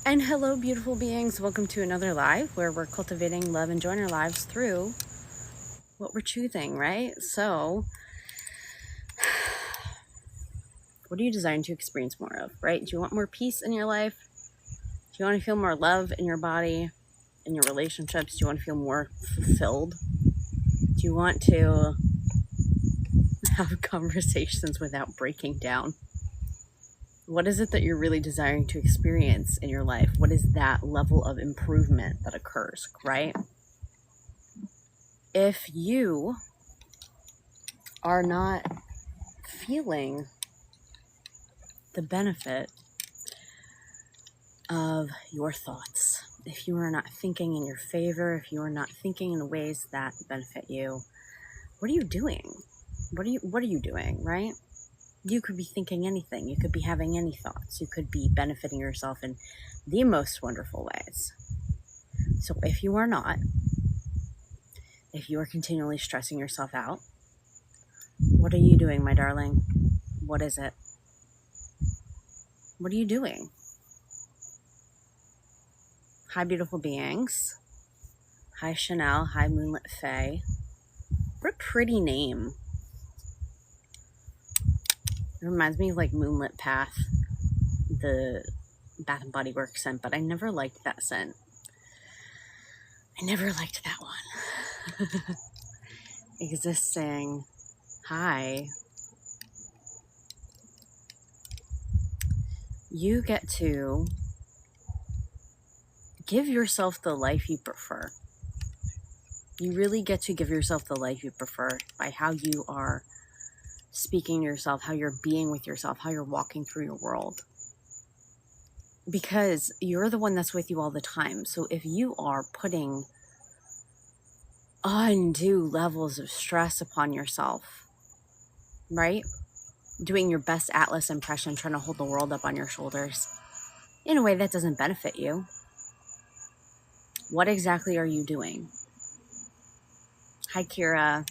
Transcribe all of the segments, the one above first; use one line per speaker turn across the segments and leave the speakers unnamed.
And hello, beautiful beings. Welcome to another live where we're cultivating love and join our lives through what we're choosing, right? So, what are you desiring to experience more of, right? Do you want more peace in your life? Do you want to feel more love in your body, in your relationships? Do you want to feel more fulfilled? Do you want to have conversations without breaking down? What is it that you're really desiring to experience in your life? What is that level of improvement that occurs, right? If you are not feeling the benefit of your thoughts, if you are not thinking in your favor, if you are not thinking in ways that benefit you, what are you doing? What are you doing, right? You could be thinking anything. You could be having any thoughts. You could be benefiting yourself in the most wonderful ways. So if you are not, if you are continually stressing yourself out, what are you doing, my darling? What is it? What are you doing? Hi, beautiful beings. Hi, Chanel. Hi, Moonlit Faye. What a pretty name. It reminds me of like Moonlit Path, the Bath and Body Works scent, but I never liked that scent. I never liked that one. Existing. Hi. You get to give yourself the life you prefer. You really get to give yourself the life you prefer by how you are speaking to yourself, how you're being with yourself, how you're walking through your world. Because you're the one that's with you all the time. So if you are putting undue levels of stress upon yourself, right? Doing your best Atlas impression, trying to hold the world up on your shoulders in a way that doesn't benefit you. What exactly are you doing? Hi, Kira.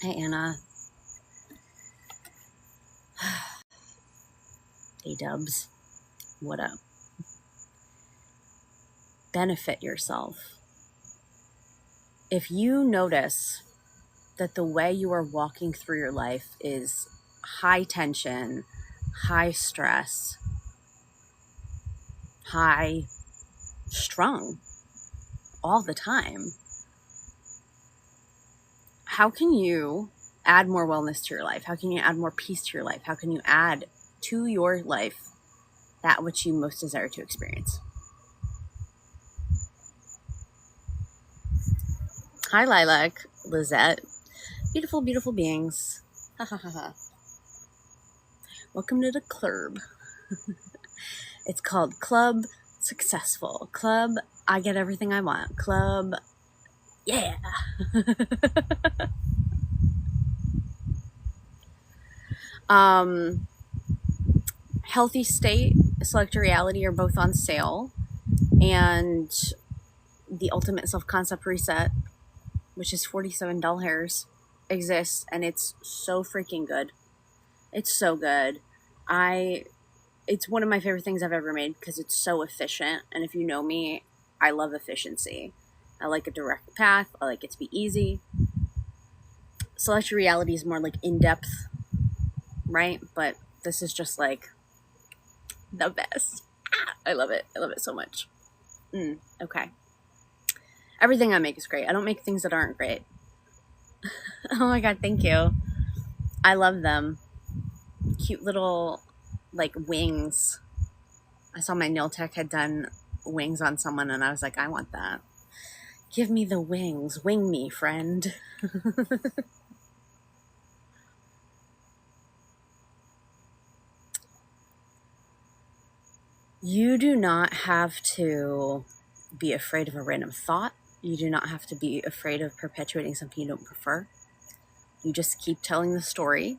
Hi, Anna. Hey, Dubs. What up? Benefit yourself. If you notice that the way you are walking through your life is high tension, high stress, high strung all the time, how can you add more wellness to your life? How can you add more peace to your life? How can you add to your life that which you most desire to experience? Hi, Lilac, Lizette. Beautiful, beautiful beings. Ha ha ha ha. Welcome to the club. It's called Club Successful. Club I Get Everything I Want. Club, yeah. Healthy State, Select Reality are both on sale. And the Ultimate Self-Concept Reset, which is $47, exists, and it's so freaking good. It's so good. It's one of my favorite things I've ever made because it's so efficient. And if you know me, I love efficiency. I like a direct path. I like it to be easy. Select Reality is more like in-depth, right? But this is just like the best. I love it. I love it so much. Okay. Everything I make is great. I don't make things that aren't great. Oh my God, thank you. I love them. Cute little, like, wings. I saw my nail tech had done wings on someone, and I was like, I want that. Give me the wings. Wing me, friend. You do not have to be afraid of a random thought. You do not have to be afraid of perpetuating something you don't prefer. You just keep telling the story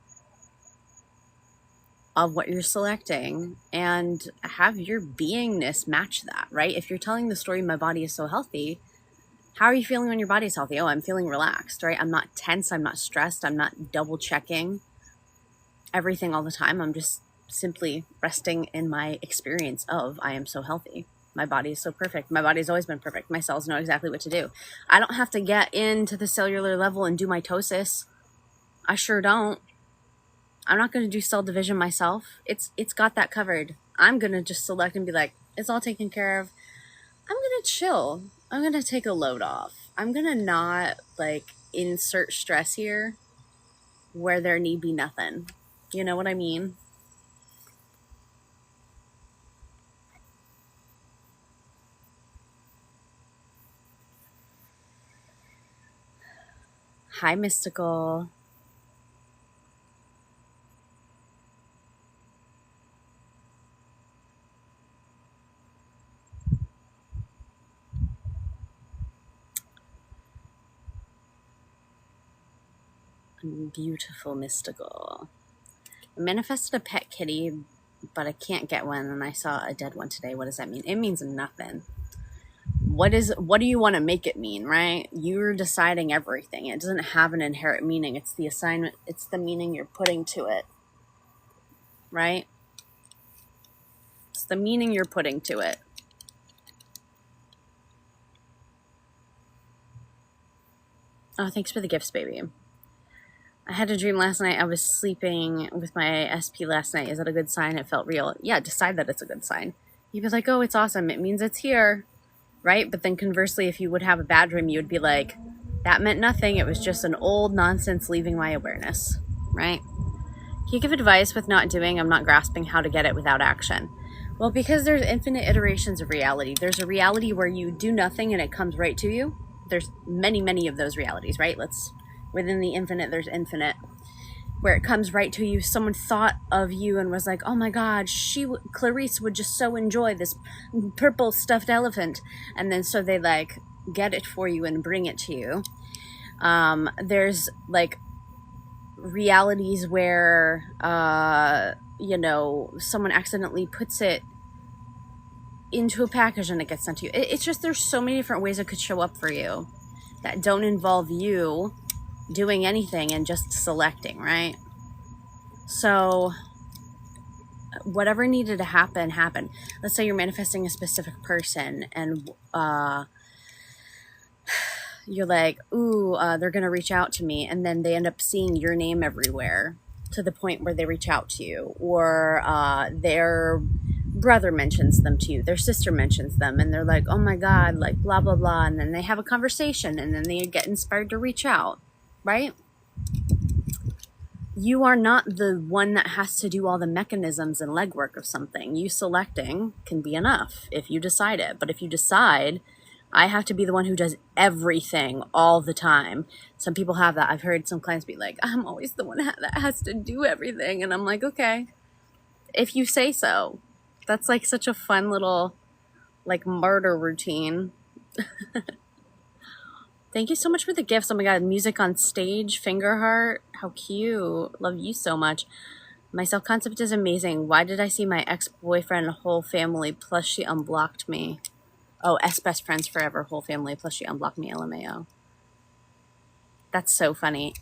of what you're selecting and have your beingness match that, right? If you're telling the story, my body is so healthy, how are you feeling when your body is healthy? Oh, I'm feeling relaxed, right? I'm not tense. I'm not stressed. I'm not double checking everything all the time. I'm just simply resting in my experience of I am so healthy. My body is so perfect. My body's always been perfect. My cells know exactly what to do. I don't have to get into the cellular level and do mitosis. I sure don't. I'm not going to do cell division myself. It's got that covered. I'm going to just select and be like, it's all taken care of. I'm going to chill. I'm going to take a load off. I'm going to not like insert stress here where there need be nothing. You know what I mean? Hi, Mystical. Beautiful, Mystical. I manifested a pet kitty, but I can't get one, and I saw a dead one today. What does that mean? It means nothing. What do you want to make it mean, right? You're deciding everything. It doesn't have an inherent meaning. It's the assignment. It's the meaning you're putting to it, right? It's the meaning you're putting to it. Oh, thanks for the gifts, baby. I had a dream last night. I was sleeping with my SP last night. Is that a good sign? It felt real. Yeah, decide that it's a good sign. You'd be like, oh, it's awesome. It means it's here, right? But then conversely, if you would have a bad dream, you would be like, that meant nothing. It was just an old nonsense leaving my awareness, right? Can you give advice with not doing? I'm not grasping how to get it without action. Well, because there's infinite iterations of reality. There's a reality where you do nothing and it comes right to you. There's many, many of those realities, right? Within the infinite, there's infinite, where it comes right to you. Someone thought of you and was like, oh my God, Clarice would just so enjoy this purple stuffed elephant. And then so they like get it for you and bring it to you. There's like realities where, someone accidentally puts it into a package and it gets sent to you. It's just, there's so many different ways it could show up for you that don't involve you doing anything and just selecting, right? So whatever needed to happen happened. Let's say you're manifesting a specific person and you're like, ooh, they're gonna reach out to me, and then they end up seeing your name everywhere to the point where they reach out to you, or their brother mentions them to you, their sister mentions them, and they're like, oh my God, like blah blah blah, and then they have a conversation and then they get inspired to reach out. Right? You are not the one that has to do all the mechanisms and legwork of something. You selecting can be enough if you decide it. But if you decide, I have to be the one who does everything all the time. Some people have that. I've heard some clients be like, I'm always the one that has to do everything. And I'm like, okay, if you say so. That's like such a fun little like martyr routine. Thank you so much for the gifts. Oh my God, music on stage, finger heart. How cute. Love you so much. My self-concept is amazing. Why did I see my ex-boyfriend, whole family, plus she unblocked me? Oh, best friends forever, whole family, plus she unblocked me, LMAO. That's so funny.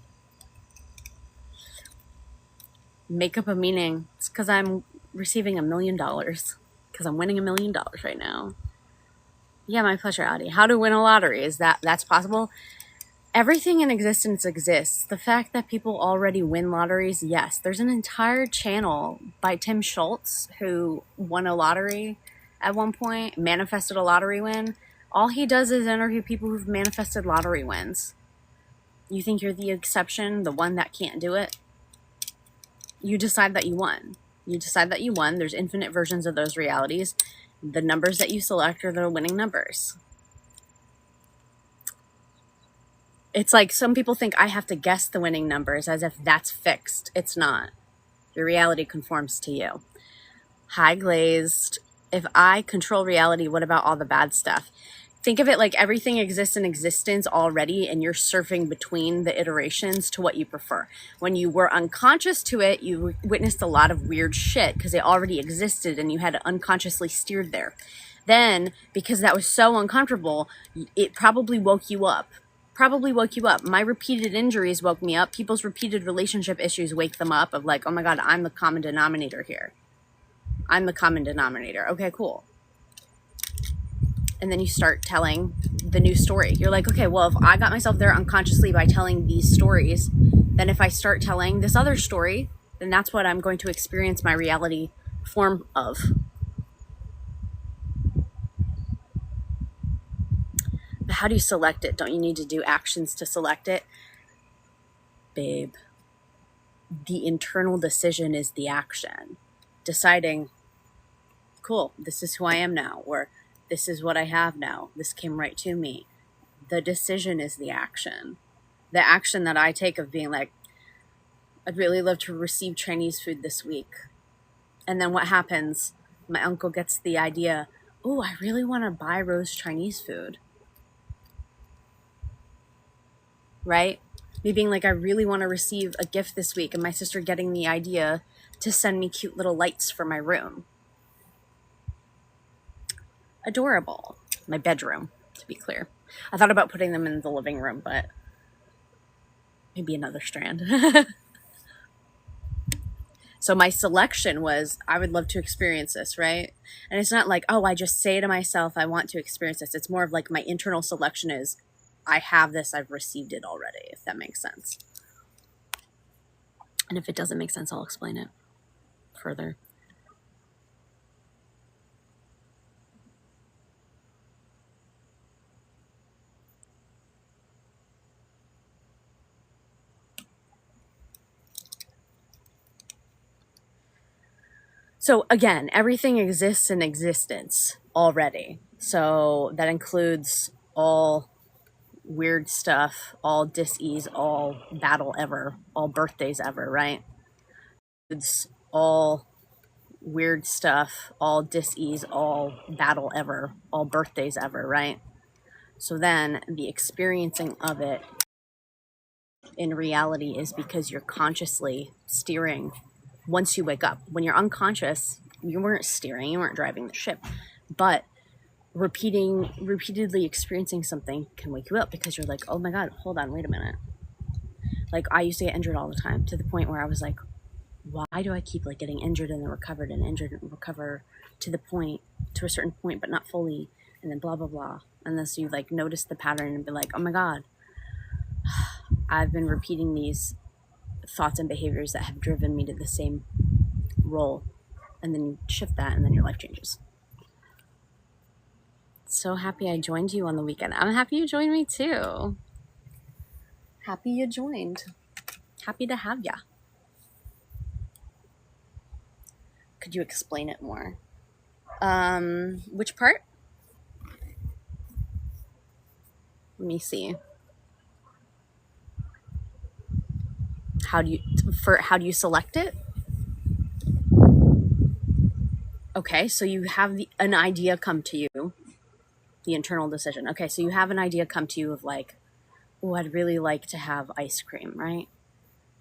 Make up a meaning. It's because I'm receiving $1 million. Because I'm winning $1 million right now. Yeah, my pleasure, Audie. How to win a lottery? Is that's possible? Everything in existence exists. The fact that people already win lotteries, yes. There's an entire channel by Tim Schultz who won a lottery at one point, manifested a lottery win. All he does is interview people who've manifested lottery wins. You think you're the exception, the one that can't do it? You decide that you won. You decide that you won. There's infinite versions of those realities. The numbers that you select are the winning numbers. It's like some people think I have to guess the winning numbers as if that's fixed. It's not. Your reality conforms to you. Hi, Glazed. If I control reality, what about all the bad stuff? Think of it like everything exists in existence already, and you're surfing between the iterations to what you prefer. When you were unconscious to it, you witnessed a lot of weird shit because it already existed and you had unconsciously steered there. Then, because that was so uncomfortable, it probably woke you up. My repeated injuries woke me up. People's repeated relationship issues wake them up of like, oh my God, I'm the common denominator here. I'm the common denominator. Okay, cool. And then you start telling the new story. You're like, okay, well, if I got myself there unconsciously by telling these stories, then if I start telling this other story, then that's what I'm going to experience my reality form of. But how do you select it? Don't you need to do actions to select it? Babe, the internal decision is the action. Deciding, cool, this is who I am now, or this is what I have now. This came right to me. The decision is the action. The action that I take of being like, I'd really love to receive Chinese food this week. And then what happens? My uncle gets the idea, oh, I really want to buy Rose Chinese food. Right? Me being like, I really want to receive a gift this week. And my sister getting the idea to send me cute little lights for my room. Adorable. My bedroom, to be clear. I thought about putting them in the living room, but maybe another strand. So my selection was, I would love to experience this, right? And it's not like, oh, I just say to myself, I want to experience this. It's more of like my internal selection is, I have this, I've received it already, if that makes sense. And if it doesn't make sense, I'll explain it further. So again, everything exists in existence already. So that includes all weird stuff, all dis-ease, all battle ever, all birthdays ever, right? It's all weird stuff, all dis-ease, all battle ever, all birthdays ever, right? So then the experiencing of it in reality is because you're consciously steering once you wake up. When you're unconscious, you weren't steering, you weren't driving the ship. But repeatedly experiencing something can wake you up because you're like, oh my God, hold on, wait a minute. Like I used to get injured all the time to the point where I was like, why do I keep like getting injured and then recovered and injured and recover to a certain point, but not fully, and then blah, blah, blah. And then so you like notice the pattern and be like, oh my God, I've been repeating these thoughts and behaviors that have driven me to the same role. And then you shift that and then your life changes. So happy I joined you on the weekend. I'm happy you joined me too. Happy you joined. Happy to have ya. Could you explain it more? Which part? Let me see. How do you select it? Okay, so you have an idea come to you, the internal decision. Okay, so you have an idea come to you of like, oh, I'd really like to have ice cream, right?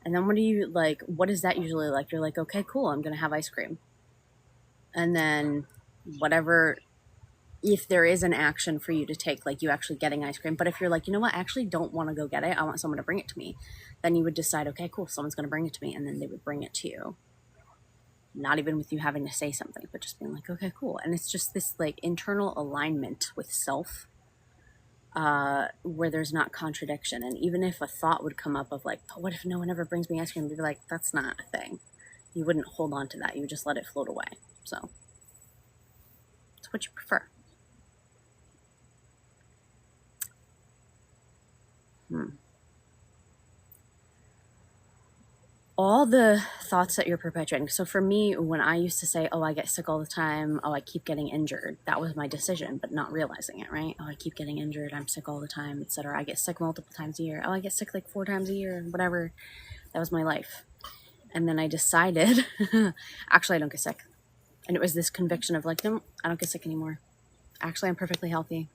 And then what is that usually like? You're like, okay, cool, I'm going to have ice cream. And then whatever, if there is an action for you to take, like you actually getting ice cream. But if you're like, you know what, I actually don't want to go get it, I want someone to bring it to me, then you would decide, okay, cool, someone's going to bring it to me. And then they would bring it to you. Not even with you having to say something, but just being like, okay, cool. And it's just this like internal alignment with self where there's not contradiction. And even if a thought would come up of like, but what if no one ever brings me ice cream? You'd be like, that's not a thing. You wouldn't hold on to that. You would just let it float away. So it's what you prefer. All the thoughts that you're perpetuating. So for me, when I used to say, oh, I get sick all the time, oh, I keep getting injured, that was my decision, but not realizing it, right? Oh, I keep getting injured, I'm sick all the time, etc. I get sick multiple times a year. Oh, I get sick like 4 times a year, whatever. That was my life. And then I decided, actually, I don't get sick. And it was this conviction of like, no, I don't get sick anymore. Actually, I'm perfectly healthy.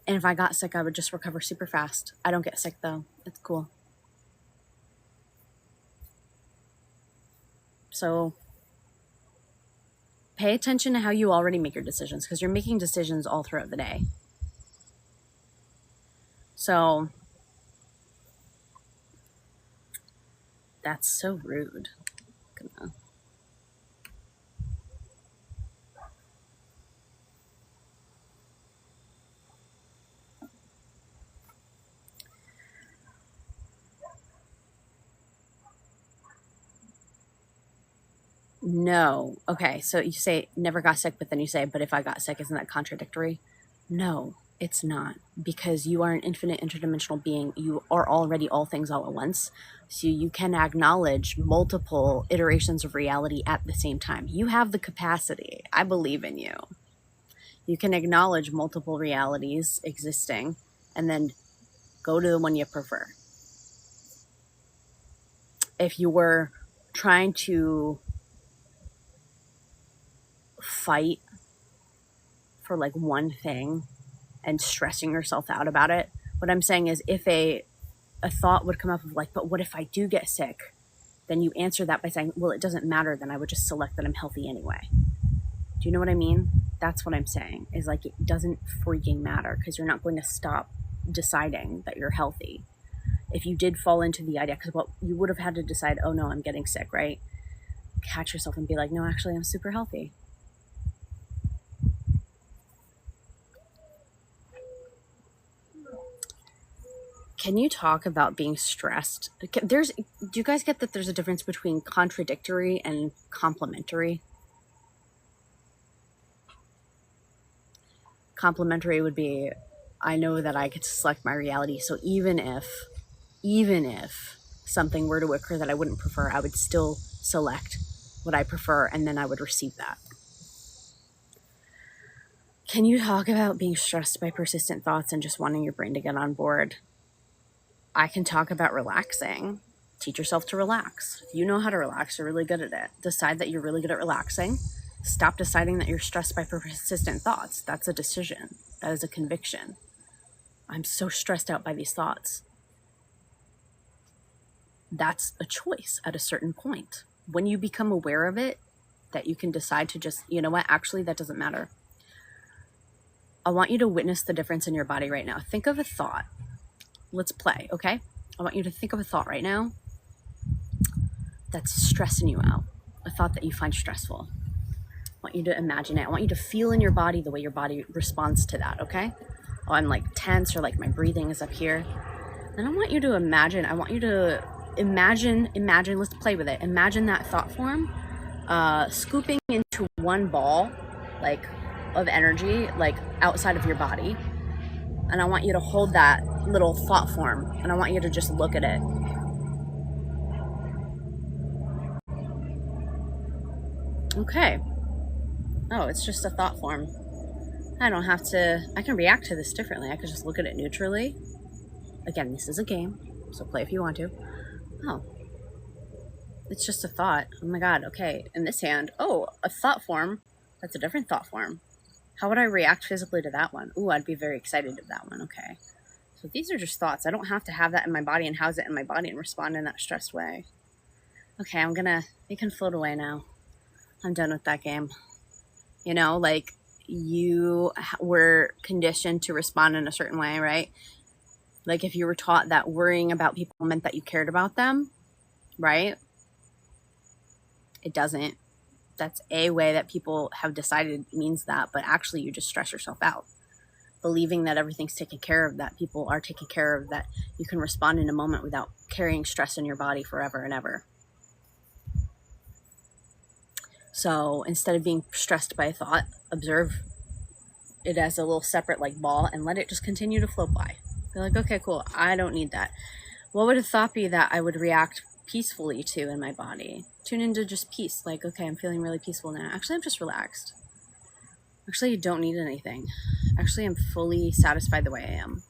And if I got sick, I would just recover super fast. I don't get sick though. It's cool. So pay attention to how you already make your decisions, because you're making decisions all throughout the day. So that's so rude. No. Okay, so you say never got sick, but then you say, but if I got sick, isn't that contradictory? No, it's not, because you are an infinite interdimensional being. You are already all things all at once. So you can acknowledge multiple iterations of reality at the same time. You have the capacity. I believe in you. You can acknowledge multiple realities existing and then go to the one you prefer. If you were trying to fight for like one thing and stressing yourself out about it, what I'm saying is, if a thought would come up of like, but what if I do get sick? Then you answer that by saying, well, it doesn't matter. Then I would just select that I'm healthy anyway. Do you know what I mean? That's what I'm saying, is like, it doesn't freaking matter, because you're not going to stop deciding that you're healthy. If you did fall into the idea, because what you would have had to decide, oh no, I'm getting sick, right? Catch yourself and be like, no, actually, I'm super healthy. Can you talk about being stressed? Do you guys get that there's a difference between contradictory and complementary? Complementary would be, I know that I get to select my reality. So even if something were to occur that I wouldn't prefer, I would still select what I prefer, and then I would receive that. Can you talk about being stressed by persistent thoughts and just wanting your brain to get on board? I can talk about relaxing. Teach yourself to relax. If you know how to relax, you're really good at it. Decide that you're really good at relaxing. Stop deciding that you're stressed by persistent thoughts. That's a decision. That is a conviction. I'm so stressed out by these thoughts. That's a choice at a certain point. When you become aware of it, that you can decide to just, you know what, actually, that doesn't matter. I want you to witness the difference in your body right now. Think of a thought. Let's play, okay? I want you to think of a thought right now that's stressing you out, a thought that you find stressful. I want you to imagine it. I want you to feel in your body the way your body responds to that, okay? Oh, I'm like tense, or like my breathing is up here. And I want you to imagine, let's play with it. Imagine that thought form scooping into one ball, like, of energy, like outside of your body. And I want you to hold that little thought form, and I want you to just look at it. Okay. Oh, it's just a thought form. I can react to this differently. I could just look at it neutrally. Again, this is a game, so play if you want to. Oh, it's just a thought. Oh my God, okay. In this hand, oh, a thought form. That's a different thought form. How would I react physically to that one? Ooh, I'd be very excited of that one, okay. So these are just thoughts. I don't have to have that in my body and house it in my body and respond in that stressed way. Okay, you can float away now. I'm done with that game. You know, like, you were conditioned to respond in a certain way, right? Like, if you were taught that worrying about people meant that you cared about them, right? It doesn't. That's a way that people have decided means that, but actually you just stress yourself out. Believing that everything's taken care of, that people are taken care of, that you can respond in a moment without carrying stress in your body forever and ever. So instead of being stressed by a thought, observe it as a little separate like ball and let it just continue to float by. You're like, okay, cool, I don't need that. What would a thought be that I would react peacefully to in my body? Tune into just peace. Like, okay, I'm feeling really peaceful now. Actually, I'm just relaxed. Actually, you don't need anything. Actually, I'm fully satisfied the way I am.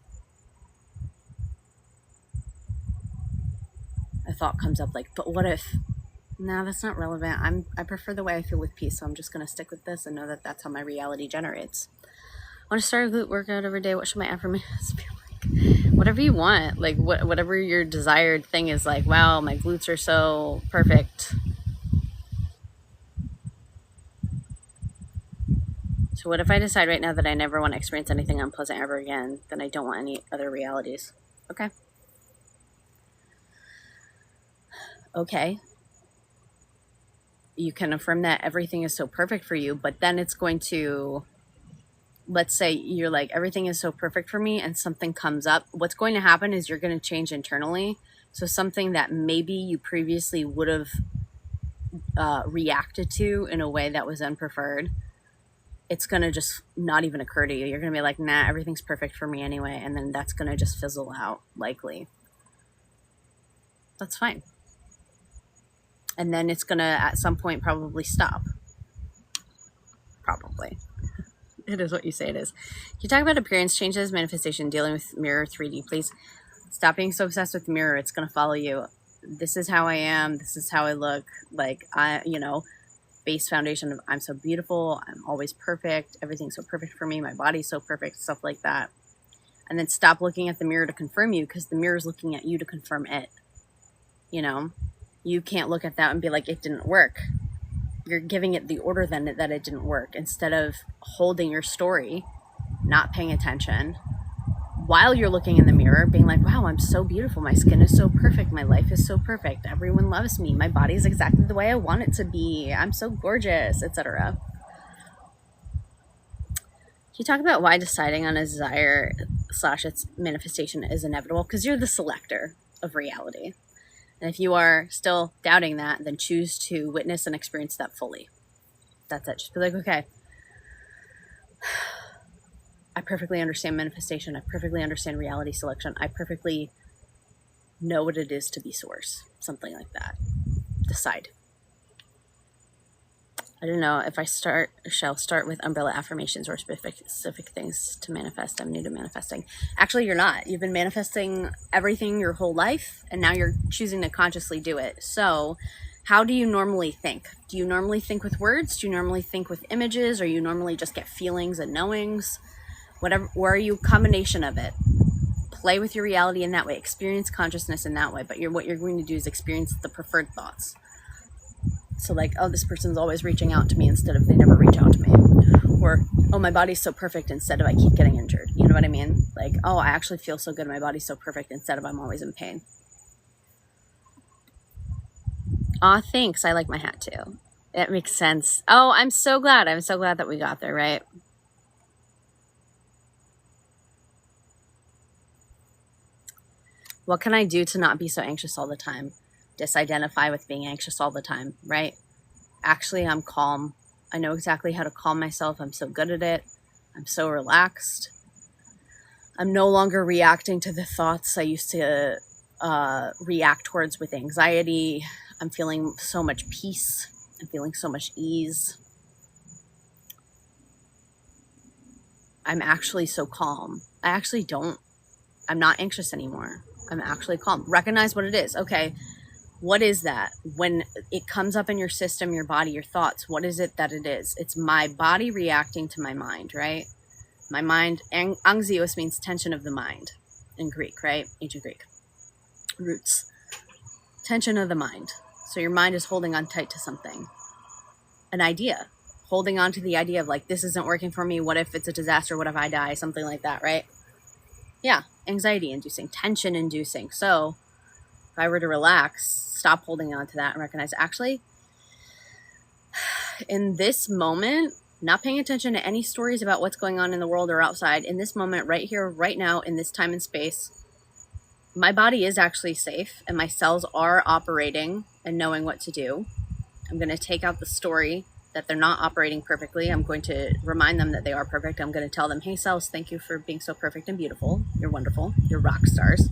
A thought comes up like, but what if? No, that's not relevant. I prefer the way I feel with peace, so I'm just going to stick with this and know that that's how my reality generates. I want to start a glute workout every day. What should my affirmations be like? Whatever you want. Like, whatever your desired thing is, like, wow, my glutes are so perfect. So what if I decide right now that I never want to experience anything unpleasant ever again? Then I don't want any other realities. Okay. Okay. You can affirm that everything is so perfect for you, but then it's going to, let's say you're like, everything is so perfect for me, and something comes up. What's going to happen is you're going to change internally. So something that maybe you previously would have reacted to in a way that was unpreferred, it's going to just not even occur to you. You're going to be like, nah, everything's perfect for me anyway. And then that's going to just fizzle out, likely. That's fine. And then it's going to, at some point, probably stop. Probably. It is what you say it is. Can you talk about appearance changes, manifestation, dealing with mirror 3D, please? Stop being so obsessed with the mirror. It's going to follow you. This is how I am. This is how I look. Like, base foundation of I'm so beautiful. I'm always perfect. Everything's so perfect for me. My body's so perfect. Stuff like that. And then stop looking at the mirror to confirm you, because the mirror is looking at you to confirm it. You can't look at that and be like, it didn't work. You're giving it the order then that it didn't work, instead of holding your story, not paying attention, while you're looking in the mirror, being like, wow, I'm so beautiful. My skin is so perfect. My life is so perfect. Everyone loves me. My body is exactly the way I want it to be. I'm so gorgeous, etc. Can you talk about why deciding on a desire / its manifestation is inevitable? Because you're the selector of reality. And if you are still doubting that, then choose to witness and experience that fully. That's it. Just be like, okay, I perfectly understand manifestation. I perfectly understand reality selection. I perfectly know what it is to be source. Something like that. Decide. I don't know if I shall start with umbrella affirmations or specific things to manifest. I'm new to manifesting. Actually, you're not. You've been manifesting everything your whole life, and now you're choosing to consciously do it. So how do you normally think? Do you normally think with words? Do you normally think with images? Or you normally just get feelings and knowings? Whatever, or are you a combination of it? Play with your reality in that way. Experience consciousness in that way. But what you're going to do is experience the preferred thoughts. So like, oh, this person's always reaching out to me instead of they never reach out to me. Or, oh, my body's so perfect instead of I keep getting injured. You know what I mean? Like, oh, I actually feel so good. My body's so perfect instead of I'm always in pain. Aw, thanks. I like my hat too. It makes sense. Oh, I'm so glad. I'm so glad that we got there, right? What can I do to not be so anxious all the time? Disidentify with being anxious all the time, right? Actually, I'm calm. I know exactly how to calm myself. I'm so good at it. I'm so relaxed. I'm no longer reacting to the thoughts I used to react towards with anxiety. I'm feeling so much peace. I'm feeling so much ease. I'm actually so calm. I'm not anxious anymore. I'm actually calm. Recognize what it is. Okay, what is that? When it comes up in your system, your body, your thoughts, what is it that it is? It's my body reacting to my mind, right? My mind, anxios means tension of the mind in Greek, right? Ancient Greek roots. Tension of the mind. So your mind is holding on tight to something, an idea, holding on to the idea of like, this isn't working for me. What if it's a disaster? What if I die? Something like that, right? Yeah, anxiety inducing, tension inducing. So if I were to relax, stop holding on to that and recognize, actually, in this moment, not paying attention to any stories about what's going on in the world or outside, in this moment, right here, right now, in this time and space, my body is actually safe and my cells are operating and knowing what to do. I'm going to take out the story that they're not operating perfectly. I'm going to remind them that they are perfect. I'm going to tell them, hey, cells, thank you for being so perfect and beautiful. You're wonderful. You're rock stars.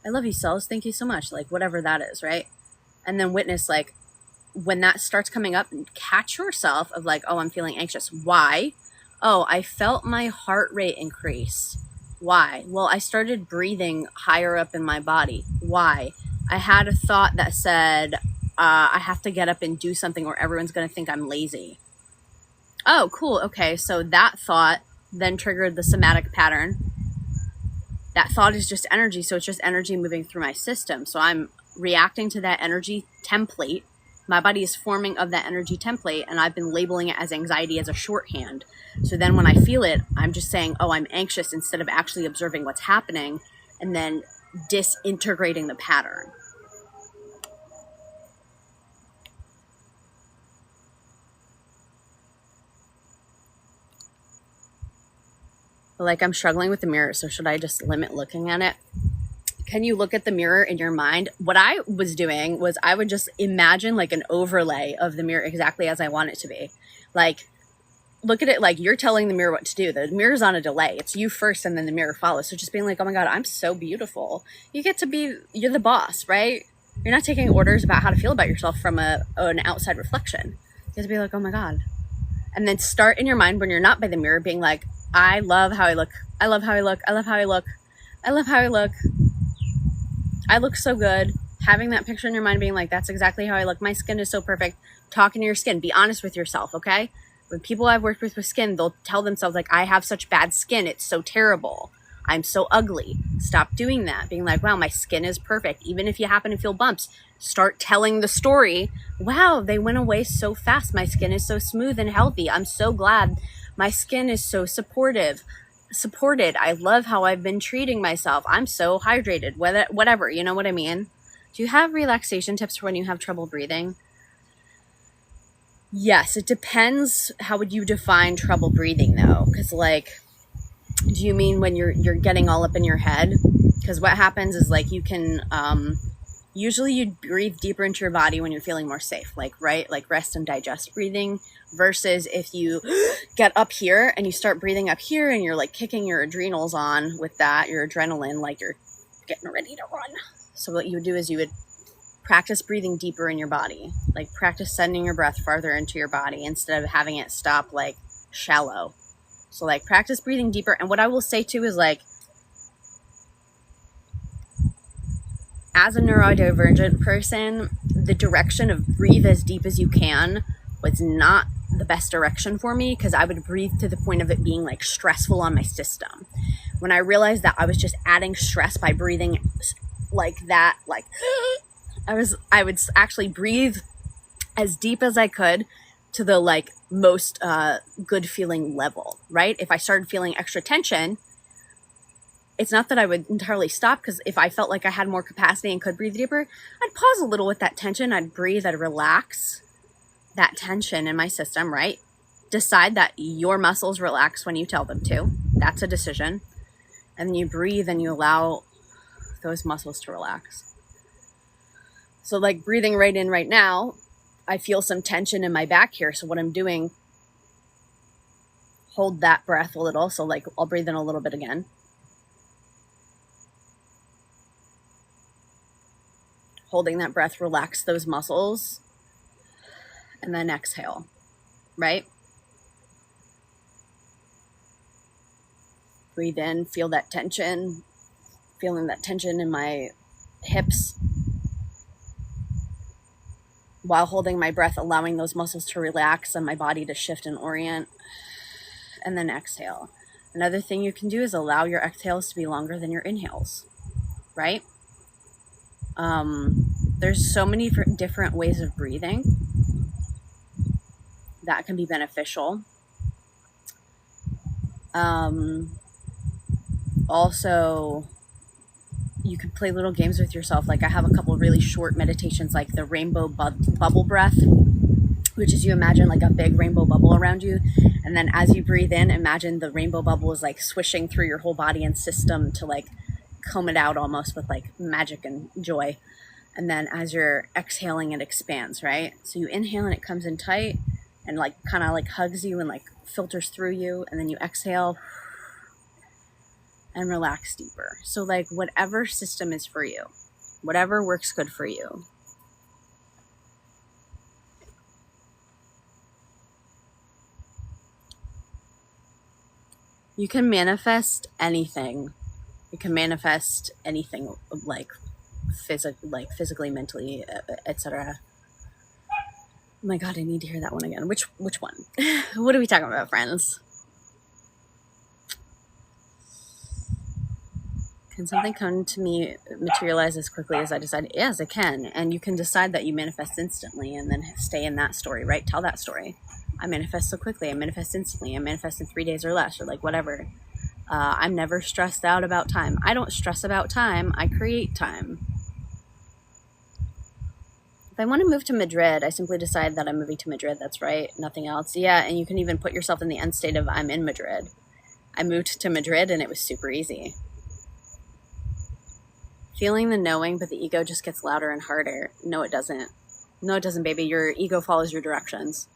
I love you, cells. Thank you so much. Like, whatever that is, right? And then witness, like, when that starts coming up, catch yourself of like, oh, I'm feeling anxious. Why? Oh, I felt my heart rate increase. Why? Well, I started breathing higher up in my body. Why? I had a thought that said, I have to get up and do something or everyone's going to think I'm lazy. Oh, cool. Okay. So that thought then triggered the somatic pattern. That thought is just energy. So it's just energy moving through my system. So I'm reacting to that energy template. My body is forming of that energy template, and I've been labeling it as anxiety as a shorthand. So then when I feel it, I'm just saying, oh, I'm anxious, instead of actually observing what's happening and then disintegrating the pattern. Like, I'm struggling with the mirror, so should I just limit looking at it? Can you look at the mirror in your mind? What I was doing was I would just imagine like an overlay of the mirror exactly as I want it to be. Like, look at it like you're telling the mirror what to do. The mirror's on a delay. It's you first and then the mirror follows. So just being like, oh my God, I'm so beautiful. You get to be, you're the boss, right? You're not taking orders about how to feel about yourself from an outside reflection. You have to be like, oh my God. And then start in your mind when you're not by the mirror being like, I love how I look. I love how I look. I love how I look. I love how I look. I look so good. Having that picture in your mind being like, that's exactly how I look. My skin is so perfect. Talking to your skin. Be honest with yourself, okay? When people I've worked with skin, they'll tell themselves like, I have such bad skin. It's so terrible. I'm so ugly. Stop doing that. Being like, wow, my skin is perfect. Even if you happen to feel bumps, start telling the story. Wow, they went away so fast. My skin is so smooth and healthy. I'm so glad. My skin is so supported. I love how I've been treating myself. I'm so hydrated. Whatever, you know what I mean? Do you have relaxation tips for when you have trouble breathing? Yes, it depends. How would you define trouble breathing though? Because like, do you mean when you're getting all up in your head? Because what happens is like you can usually you breathe deeper into your body when you're feeling more safe, like right, like rest and digest breathing, versus if you get up here and you start breathing up here and you're like kicking your adrenals on with that, your adrenaline, like you're getting ready to run. So what you would do is you would practice breathing deeper in your body, like practice sending your breath farther into your body instead of having it stop like shallow. So like practice breathing deeper. And what I will say too is like, as a neurodivergent person, the direction of breathe as deep as you can was not the best direction for me, because I would breathe to the point of it being like stressful on my system. When I realized that I was just adding stress by breathing like that, like I would actually breathe as deep as I could to the like most good feeling level, right? If I started feeling extra tension, it's not that I would entirely stop, because if I felt like I had more capacity and could breathe deeper, I'd pause a little with that tension. I'd breathe, I'd relax that tension in my system, right? Decide that your muscles relax when you tell them to. That's a decision. And then you breathe and you allow those muscles to relax. So like breathing right in right now, I feel some tension in my back here. So what I'm doing, hold that breath a little. So like I'll breathe in a little bit again. Holding that breath, relax those muscles, and then exhale, right? Breathe in, feel that tension, feeling that tension in my hips, while holding my breath, allowing those muscles to relax and my body to shift and orient, and then exhale. Another thing you can do is allow your exhales to be longer than your inhales, right? There's so many different ways of breathing that can be beneficial. Also, you can play little games with yourself. Like I have a couple really short meditations, like the rainbow bubble breath, which is you imagine like a big rainbow bubble around you. And then as you breathe in, imagine the rainbow bubble is like swishing through your whole body and system to like comb it out almost with like magic and joy. And then as you're exhaling, it expands, right? So you inhale and it comes in tight and like kind of like hugs you and like filters through you. And then you exhale and relax deeper. So like whatever system is for you, whatever works good for you. You can manifest anything. You can manifest anything like physically, mentally, etc. Oh my God, I need to hear that one again. Which one? What are we talking about, friends? Can something come to me, materialize as quickly as I decide? Yes, it can. And you can decide that you manifest instantly and then stay in that story, right? Tell that story. I manifest so quickly. I manifest instantly. I manifest in 3 days or less, or like whatever. I'm never stressed out about time. I don't stress about time. I create time. If I want to move to Madrid, I simply decide that I'm moving to Madrid. That's right. Nothing else. Yeah. And you can even put yourself in the end state of I'm in Madrid. I moved to Madrid and it was super easy. feeling the knowing, but the ego just gets louder and harder. No, it doesn't. No, it doesn't, baby. Your ego follows your directions.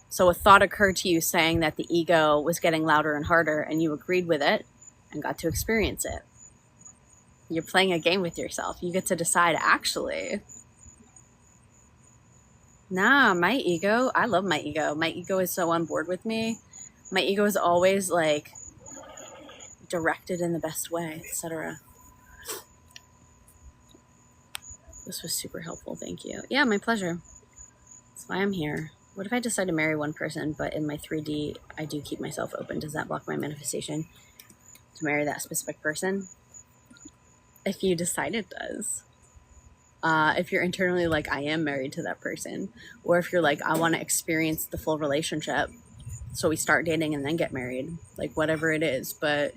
So a thought occurred to you saying that the ego was getting louder and harder, and you agreed with it and got to experience it. You're playing a game with yourself. You get to decide, actually, nah, my ego, I love my ego. My ego is so on board with me. My ego is always like directed in the best way, etc. This was super helpful. Thank you. Yeah, my pleasure. That's why I'm here. What if I decide to marry one person, but in my 3D, I do keep myself open? Does that block my manifestation to marry that specific person? If you decide it does. If you're internally like, I am married to that person, or if you're like, I want to experience the full relationship, so we start dating and then get married, like whatever it is. But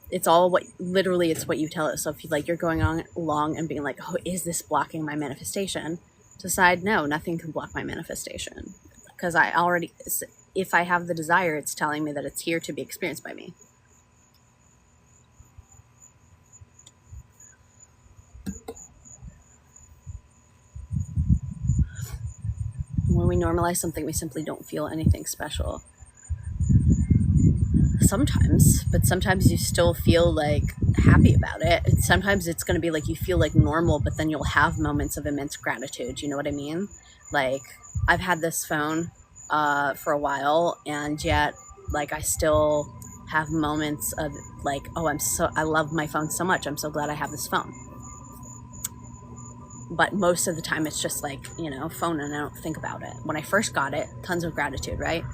it's all what, literally, it's what you tell it. So if you like, you're going on along and being like, oh, is this blocking my manifestation? Decide, no, nothing can block my manifestation, because I already, if I have the desire, it's telling me that it's here to be experienced by me. When we normalize something, we simply don't feel anything special. Sometimes, but sometimes you still feel like happy about it. And sometimes it's going to be like you feel like normal, but then you'll have moments of immense gratitude. You know what I mean? Like, I've had this phone for a while, and yet like I still have moments of like, oh, I love my phone so much. I'm so glad I have this phone. But most of the time it's just like, you know, phone, and I don't think about it. When I first got it, tons of gratitude, right?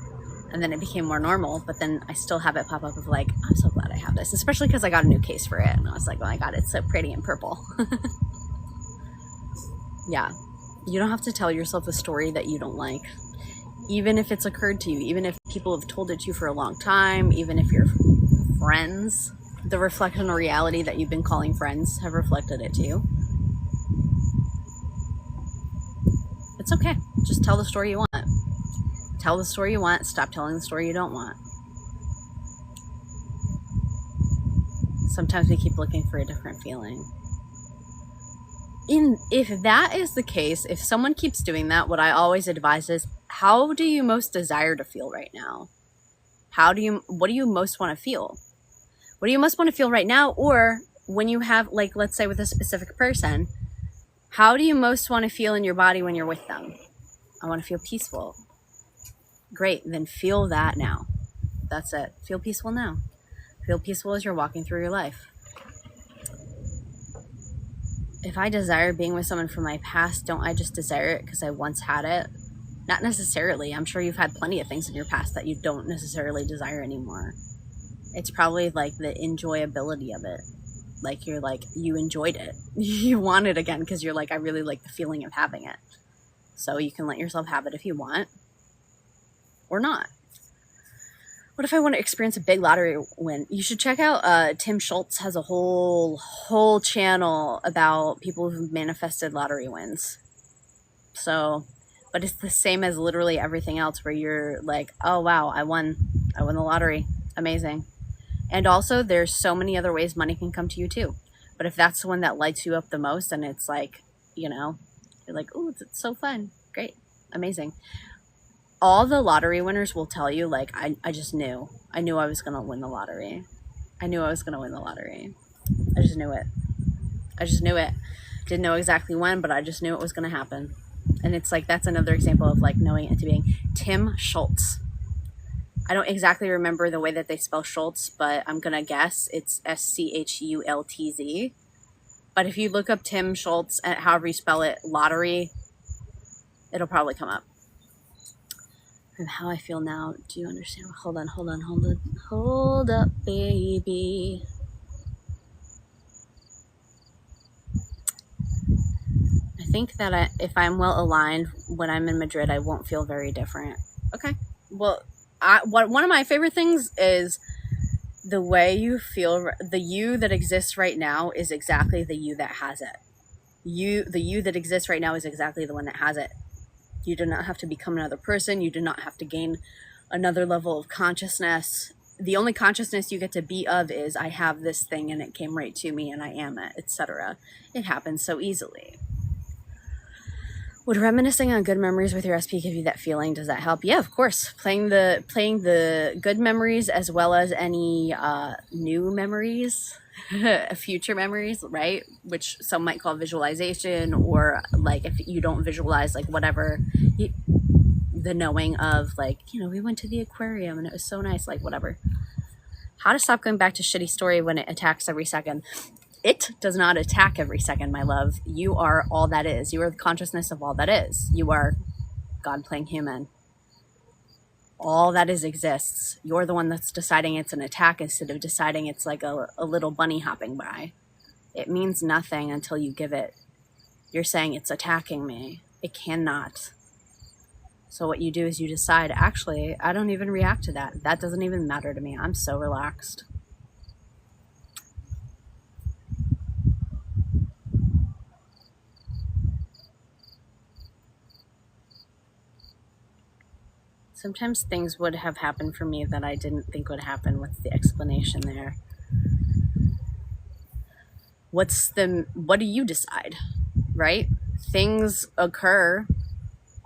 And then it became more normal, but then I still have it pop up of like, I'm so glad I have this, especially because I got a new case for it. And I was like, oh my God, it's so pretty and purple. Yeah. You don't have to tell yourself a story that you don't like. Even if it's occurred to you, even if people have told it to you for a long time, even if your friends, the reflection of reality that you've been calling friends, have reflected it to you. It's okay. Just tell the story you want. Tell the story you want. Stop telling the story you don't want. Sometimes we keep looking for a different feeling. If that is the case, if someone keeps doing that, what I always advise is, how do you most desire to feel right now? What do you most want to feel? What do you most want to feel right now? Or when you have, like, let's say with a specific person, how do you most want to feel in your body when you're with them? I want to feel peaceful. Great, then feel that now. That's it. Feel peaceful now. Feel peaceful as you're walking through your life. If I desire being with someone from my past, don't I just desire it because I once had it? Not necessarily. I'm sure you've had plenty of things in your past that you don't necessarily desire anymore. It's probably like the enjoyability of it. Like you're like, you enjoyed it. You want it again because you're like, I really like the feeling of having it. So you can let yourself have it if you want or not. What if I want to experience a big lottery win? You should check out Tim Schultz has a whole channel about people who've manifested lottery wins. So, but it's the same as literally everything else where you're like, oh wow, I won the lottery. Amazing. And also there's so many other ways money can come to you too. But if that's the one that lights you up the most, and it's like, you know, you're like, oh, it's so fun. Great. Amazing. All the lottery winners will tell you, like, I just knew. I knew I was going to win the lottery. I knew I was going to win the lottery. I just knew it. I just knew it. Didn't know exactly when, but I just knew it was going to happen. And it's like, that's another example of like knowing it to being Tim Schultz. I don't exactly remember the way that they spell Schultz, but I'm going to guess it's Schultz. But if you look up Tim Schultz, however you spell it, lottery, it'll probably come up. And how I feel now, do you understand? Hold up, baby. I think that if I'm well aligned when I'm in Madrid, I won't feel very different. Okay. Well, one of my favorite things is the way you feel. The you that exists right now is exactly the you that has it. The you that exists right now is exactly the one that has it. You do not have to become another person. You do not have to gain another level of consciousness. the only consciousness you get to be of is I have this thing and it came right to me and I am it, etc. It happens so easily. Would reminiscing on good memories with your SP give you that feeling? Does that help? Yeah, of course. Playing the good memories as well as any new memories, future memories, right? Which some might call visualization, or like if you don't visualize, like whatever, the knowing of like, we went to the aquarium and it was so nice, like whatever. How to stop going back to shitty story when it attacks every second. It does not attack every second, my love. You are all that is. You are the consciousness of all that is. You are God playing human. All that is exists. You're the one that's deciding it's an attack instead of deciding it's like a little bunny hopping by. It means nothing until you give it. You're saying it's attacking me. It cannot. So what you do is you decide, actually, I don't even react to that. That doesn't even matter to me. I'm so relaxed. Sometimes things would have happened for me that I didn't think would happen. What's the explanation there? What do you decide, right? Things occur.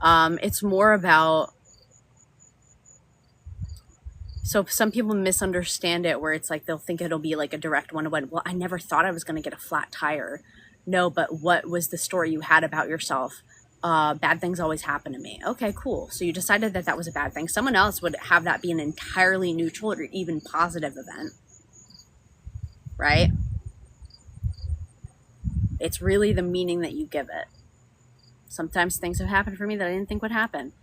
It's more about, so some people misunderstand it where it's like they'll think it'll be like a direct one-to-one. Well, I never thought I was going to get a flat tire. No, but what was the story you had about yourself? Bad things always happen to me. Okay, cool. So you decided that that was a bad thing. Someone else would have that be an entirely neutral or even positive event, right? It's really the meaning that you give it. Sometimes things have happened for me that I didn't think would happen.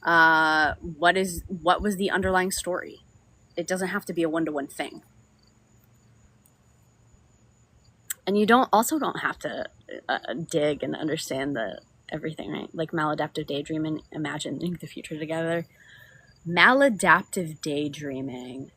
What was the underlying story? It doesn't have to be a one-to-one thing. And you don't have to dig and understand everything, right? Like maladaptive daydreaming, imagining the future together. Maladaptive daydreaming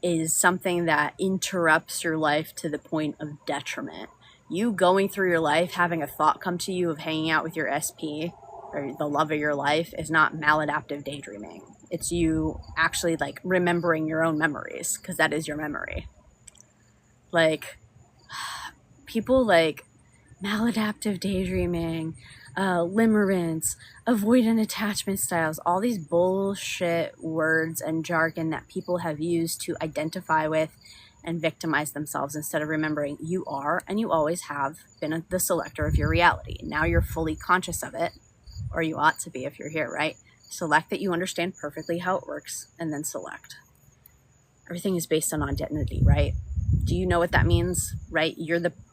is something that interrupts your life to the point of detriment. You going through your life, having a thought come to you of hanging out with your SP or the love of your life is not maladaptive daydreaming. It's you actually like remembering your own memories, because that is your memory. Like people like maladaptive daydreaming, limerence, avoidant attachment styles, all these bullshit words and jargon that people have used to identify with and victimize themselves instead of remembering you are and you always have been the selector of your reality. Now you're fully conscious of it, or you ought to be if you're here, right? Select that you understand perfectly how it works, and then select. Everything is based on identity, right? Do you know what that means, right?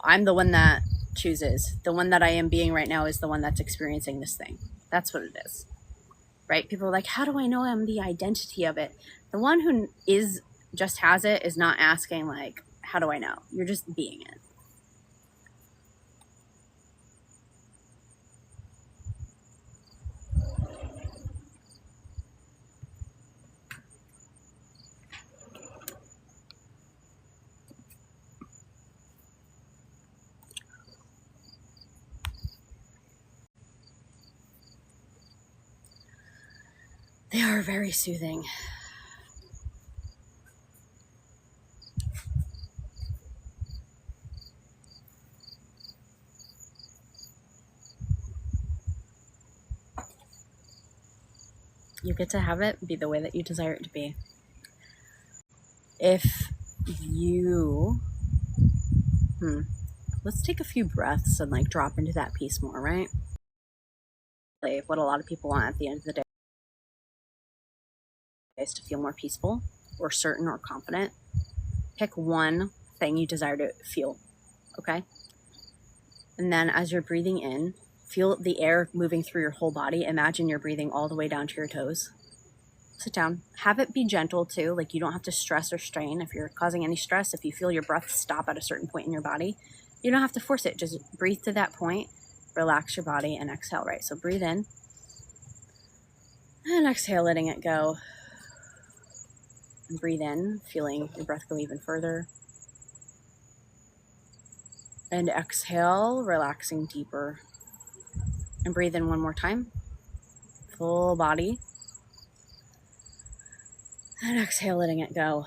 I'm the one that chooses. The one that I am being right now is the one that's experiencing this thing. That's what it is, right? People are like, how do I know I'm the identity of it? The one who just has it is not asking like, how do I know? You're just being it. They are very soothing. You get to have it be the way that you desire it to be. If you, let's take a few breaths and like drop into that peace more, right? What a lot of people want at the end of the day is to feel more peaceful or certain or confident. Pick one thing you desire to feel, okay? And then as you're breathing in, feel the air moving through your whole body. Imagine you're breathing all the way down to your toes. Sit down. Have it be gentle too. Like you don't have to stress or strain. If you're causing any stress, if you feel your breath stop at a certain point in your body, you don't have to force it. Just breathe to that point, relax your body, and exhale, right? So breathe in and exhale, letting it go. And breathe in, feeling your breath go even further. And exhale, relaxing deeper. And breathe in one more time. Full body. And exhale, letting it go.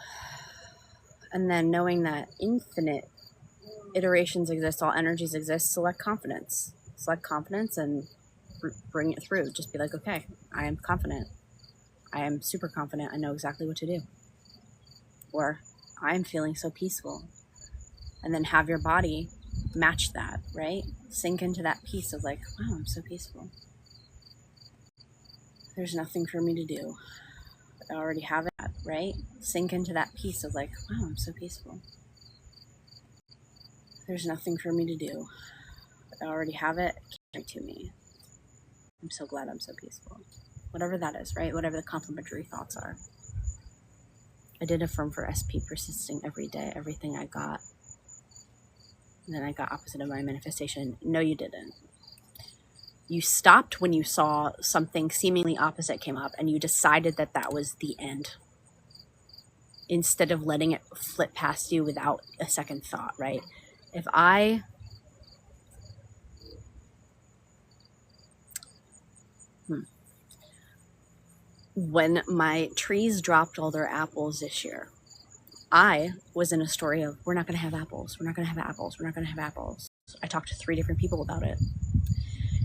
And then knowing that infinite iterations exist, all energies exist, select confidence. Select confidence and bring it through. Just be like, okay, I am confident. I am super confident. I know exactly what to do. Or I am feeling so peaceful. And then have your body match that, right? Sink into that peace of like, wow, I'm so peaceful. There's nothing for me to do. I already have it, right? Sink into that peace of like, wow, I'm so peaceful. There's nothing for me to do. I already have it. Carry to me. I'm so glad I'm so peaceful. Whatever that is, right? Whatever the complementary thoughts are. I did affirm for SP, persisting every day, everything I got. And then I got opposite of my manifestation. No, you didn't. You stopped when you saw something seemingly opposite came up and you decided that that was the end, instead of letting it flip past you without a second thought, right? When my trees dropped all their apples this year, I was in a story of, we're not going to have apples. We're not going to have apples. We're not going to have apples. I talked to 3 different people about it.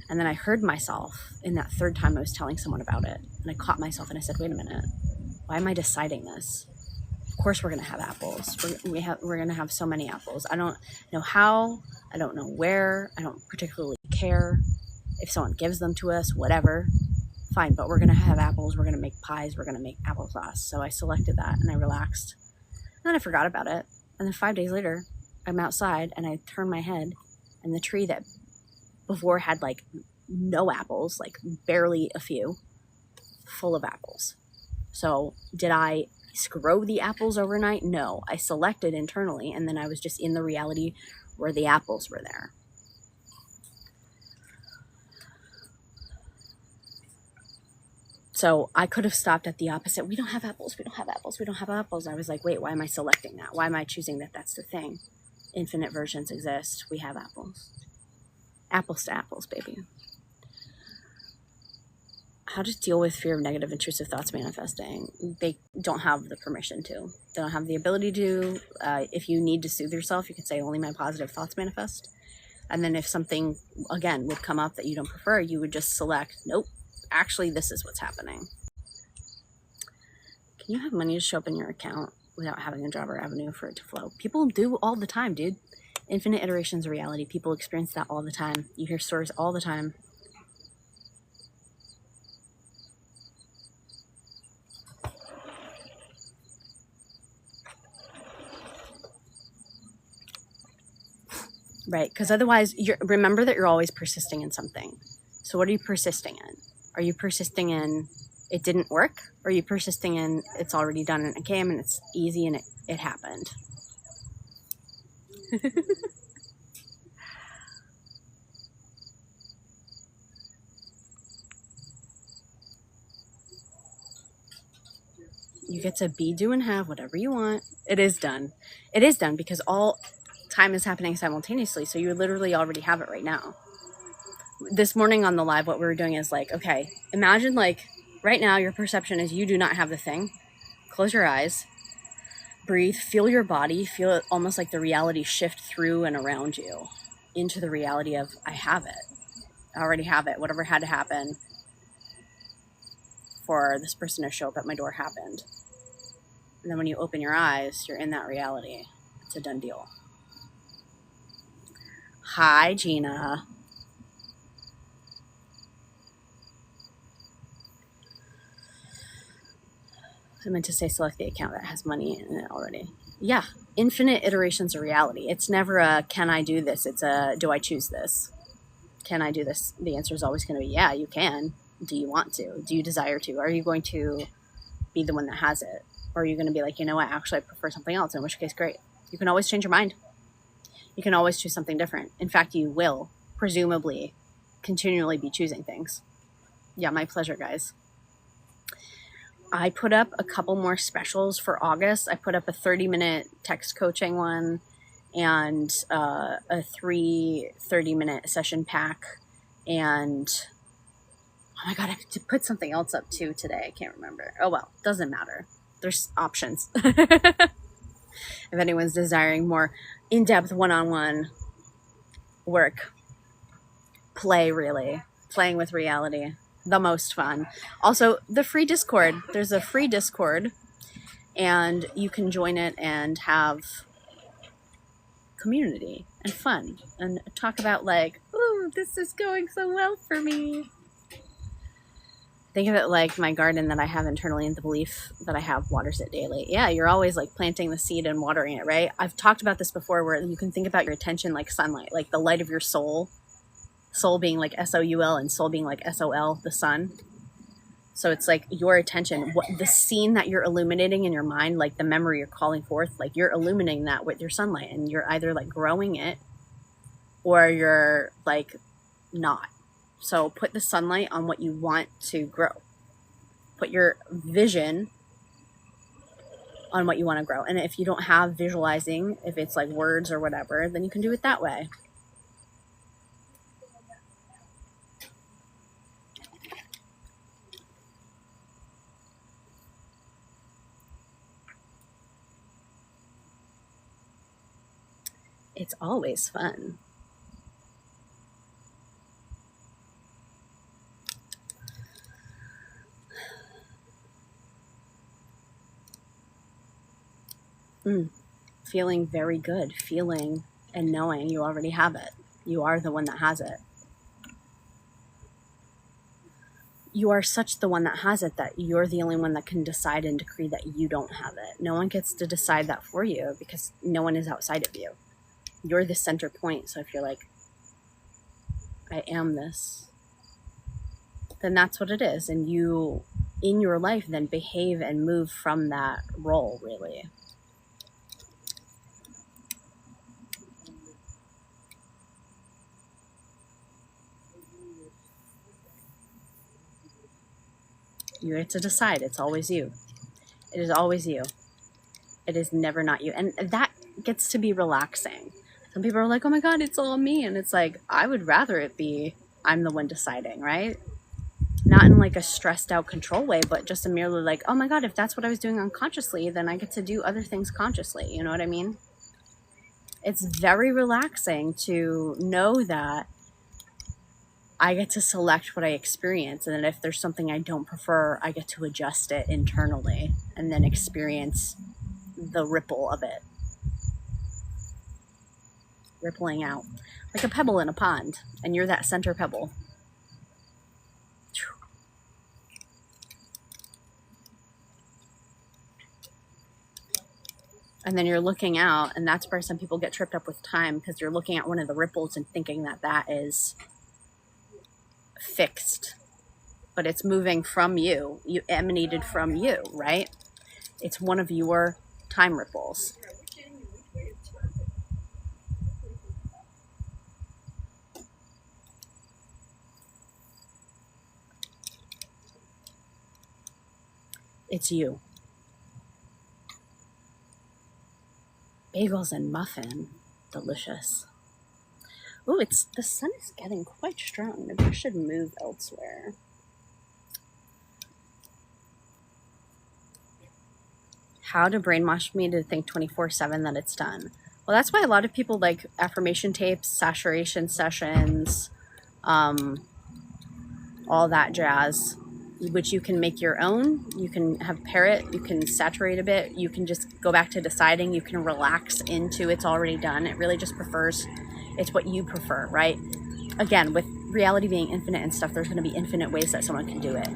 And then I heard myself in that third time I was telling someone about it. And I caught myself and I said, wait a minute, why am I deciding this? Of course we're going to have apples. We're going to have so many apples. I don't know how. I don't know where. I don't particularly care. If someone gives them to us, whatever, fine. But we're going to have apples. We're going to make pies. We're going to make applesauce. So I selected that and I relaxed. And then I forgot about it. And then 5 days later, I'm outside and I turn my head and the tree that before had like no apples, like barely a few, full of apples. So did I grow the apples overnight? No, I selected internally and then I was just in the reality where the apples were there. So I could have stopped at the opposite. We don't have apples. We don't have apples. We don't have apples. I was like, wait, why am I selecting that? Why am I choosing that that's the thing? Infinite versions exist. We have apples. Apples to apples, baby. How to deal with fear of negative intrusive thoughts manifesting. They don't have the permission to. They don't have the ability to. If you need to soothe yourself, you can say only my positive thoughts manifest. And then if something, again, would come up that you don't prefer, you would just select, nope, actually, this is what's happening. Can you have money to show up in your account without having a job or avenue for it to flow? People do all the time, dude. Infinite iterations of reality. People experience that all the time. You hear stories all the time. Right, because otherwise, remember that you're always persisting in something. So what are you persisting in? Are you persisting in it didn't work? Or are you persisting in it's already done and it came and it's easy and it happened? You get to be, do, and have whatever you want. It is done. It is done because all time is happening simultaneously. So you literally already have it right now. This morning on the live, what we were doing is like, okay, imagine like right now your perception is you do not have the thing. Close your eyes, breathe, feel your body, feel it almost like the reality shift through and around you into the reality of I have it. I already have it. Whatever had to happen for this person to show up at my door happened. And then when you open your eyes, you're in that reality. It's a done deal. Hi, Gina. I meant to say select the account that has money in it already. Yeah, infinite iterations of reality. It's never a can I do this? It's a do I choose this? Can I do this? The answer is always going to be yeah, you can. Do you want to? Do you desire to? Are you going to be the one that has it? Or are you going to be like, you know what, actually I prefer something else, in which case, great. You can always change your mind. You can always choose something different. In fact, you will, presumably, continually be choosing things. Yeah, my pleasure, guys. I put up a couple more specials for August. I put up a 30-minute text coaching one and a 3 30-minute session pack. And, oh my God, I have to put something else up too today. I can't remember. Oh, well, doesn't matter. There's options. If anyone's desiring more in-depth one-on-one work, playing with reality, the most fun. Also, the free Discord. There's a free Discord, and you can join it and have community and fun and talk about like, ooh, this is going so well for me. Think of it like my garden that I have internally, and the belief that I have waters it daily. Yeah, you're always like planting the seed and watering it, right? I've talked about this before, where you can think about your attention like sunlight, like the light of your soul being like SOUL and soul being like SOL, the sun. So it's like your attention, what the scene that you're illuminating in your mind, like the memory you're calling forth, like you're illuminating that with your sunlight, and you're either like growing it or you're like not. So put the sunlight on what you want to grow. Put your vision on what you want to grow. And if you don't have visualizing, if it's like words or whatever, then you can do it that way. It's always fun. Feeling very good, feeling and knowing you already have it. You are the one that has it. You are such the one that has it that you're the only one that can decide and decree that you don't have it. No one gets to decide that for you, because no one is outside of you. You're the center point. So if you're like, I am this, then that's what it is. And you, in your life, then behave and move from that role, really. You get to decide. It's always you. It is always you. It is never not you. And that gets to be relaxing. Some people are like, oh my God, it's all me. And it's like, I would rather it be I'm the one deciding, right? Not in like a stressed out control way, but just a merely like, oh my God, if that's what I was doing unconsciously, then I get to do other things consciously. You know what I mean? It's very relaxing to know that I get to select what I experience. And then if there's something I don't prefer, I get to adjust it internally and then experience the ripple of it. Rippling out like a pebble in a pond, and you're that center pebble. And then you're looking out, and that's where some people get tripped up with time, because you're looking at one of the ripples and thinking that that is fixed, but it's moving from you. You emanated from you, right? It's one of your time ripples. It's you. Bagels and muffin. Delicious. Ooh, the sun is getting quite strong. Maybe I should move elsewhere. How to brainwash me to think 24/7 that it's done. Well, that's why a lot of people like affirmation tapes, saturation sessions, all that jazz, which you can make your own. You can have parrot, you can saturate a bit, you can just go back to deciding, you can relax into it's already done. It really just prefers, it's what you prefer, right? Again, with reality being infinite and stuff, there's going to be infinite ways that someone can do it.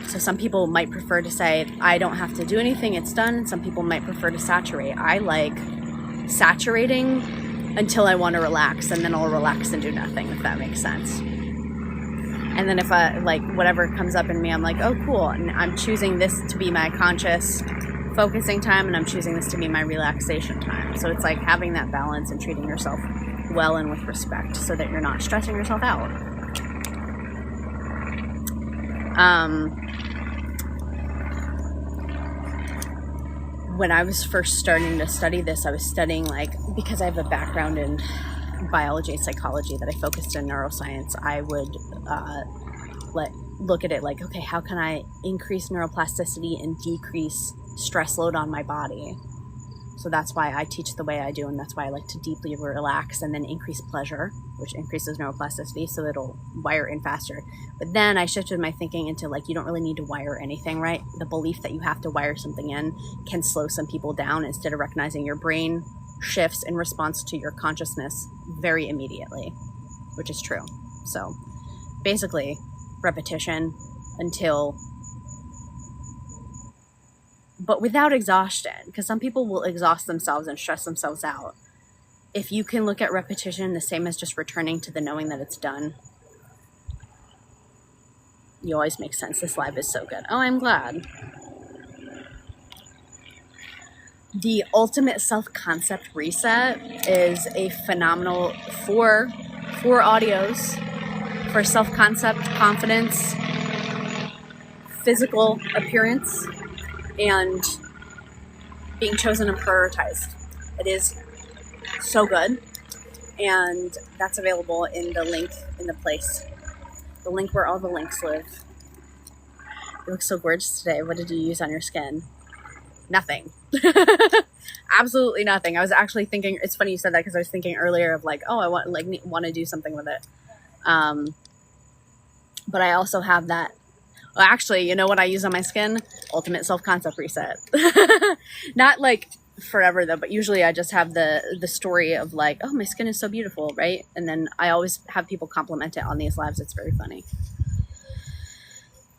So some people might prefer to say, I don't have to do anything, it's done. And some people might prefer to saturate. I like saturating until I want to relax, and then I'll relax and do nothing, if that makes sense. And then if I like whatever comes up in me, I'm like, oh, cool. And I'm choosing this to be my conscious focusing time, and I'm choosing this to be my relaxation time. So it's like having that balance and treating yourself well and with respect, so that you're not stressing yourself out. When I was first starting to study this, I was studying because I have a background in biology and psychology that I focused in neuroscience, I would look at it like, okay, how can I increase neuroplasticity and decrease stress load on my body? So that's why I teach the way I do, and that's why I like to deeply relax and then increase pleasure, which increases neuroplasticity, so it'll wire in faster. But then I shifted my thinking into like, you don't really need to wire anything, right? The belief that you have to wire something in can slow some people down, instead of recognizing your brain shifts in response to your consciousness very immediately, which is true. So basically, repetition until, but without exhaustion, because some people will exhaust themselves and stress themselves out. If you can look at repetition the same as just returning to the knowing that it's done, you always make sense. This live is so good. Oh, I'm glad. The Ultimate Self-Concept Reset is a phenomenal four audios for self-concept, confidence, physical appearance, and being chosen and prioritized. It is so good, and that's available in the link in the place. The link where all the links live. You look so gorgeous today. What did you use on your skin? Nothing. Absolutely nothing. I was actually thinking, it's funny you said that, because I was thinking earlier of like, oh, I want to do something with it. But I also have that. Well, actually, you know what I use on my skin? Ultimate Self-Concept Reset. Not like forever though, but usually I just have the story of like, oh, my skin is so beautiful, right? And then I always have people compliment it on these lives. It's very funny.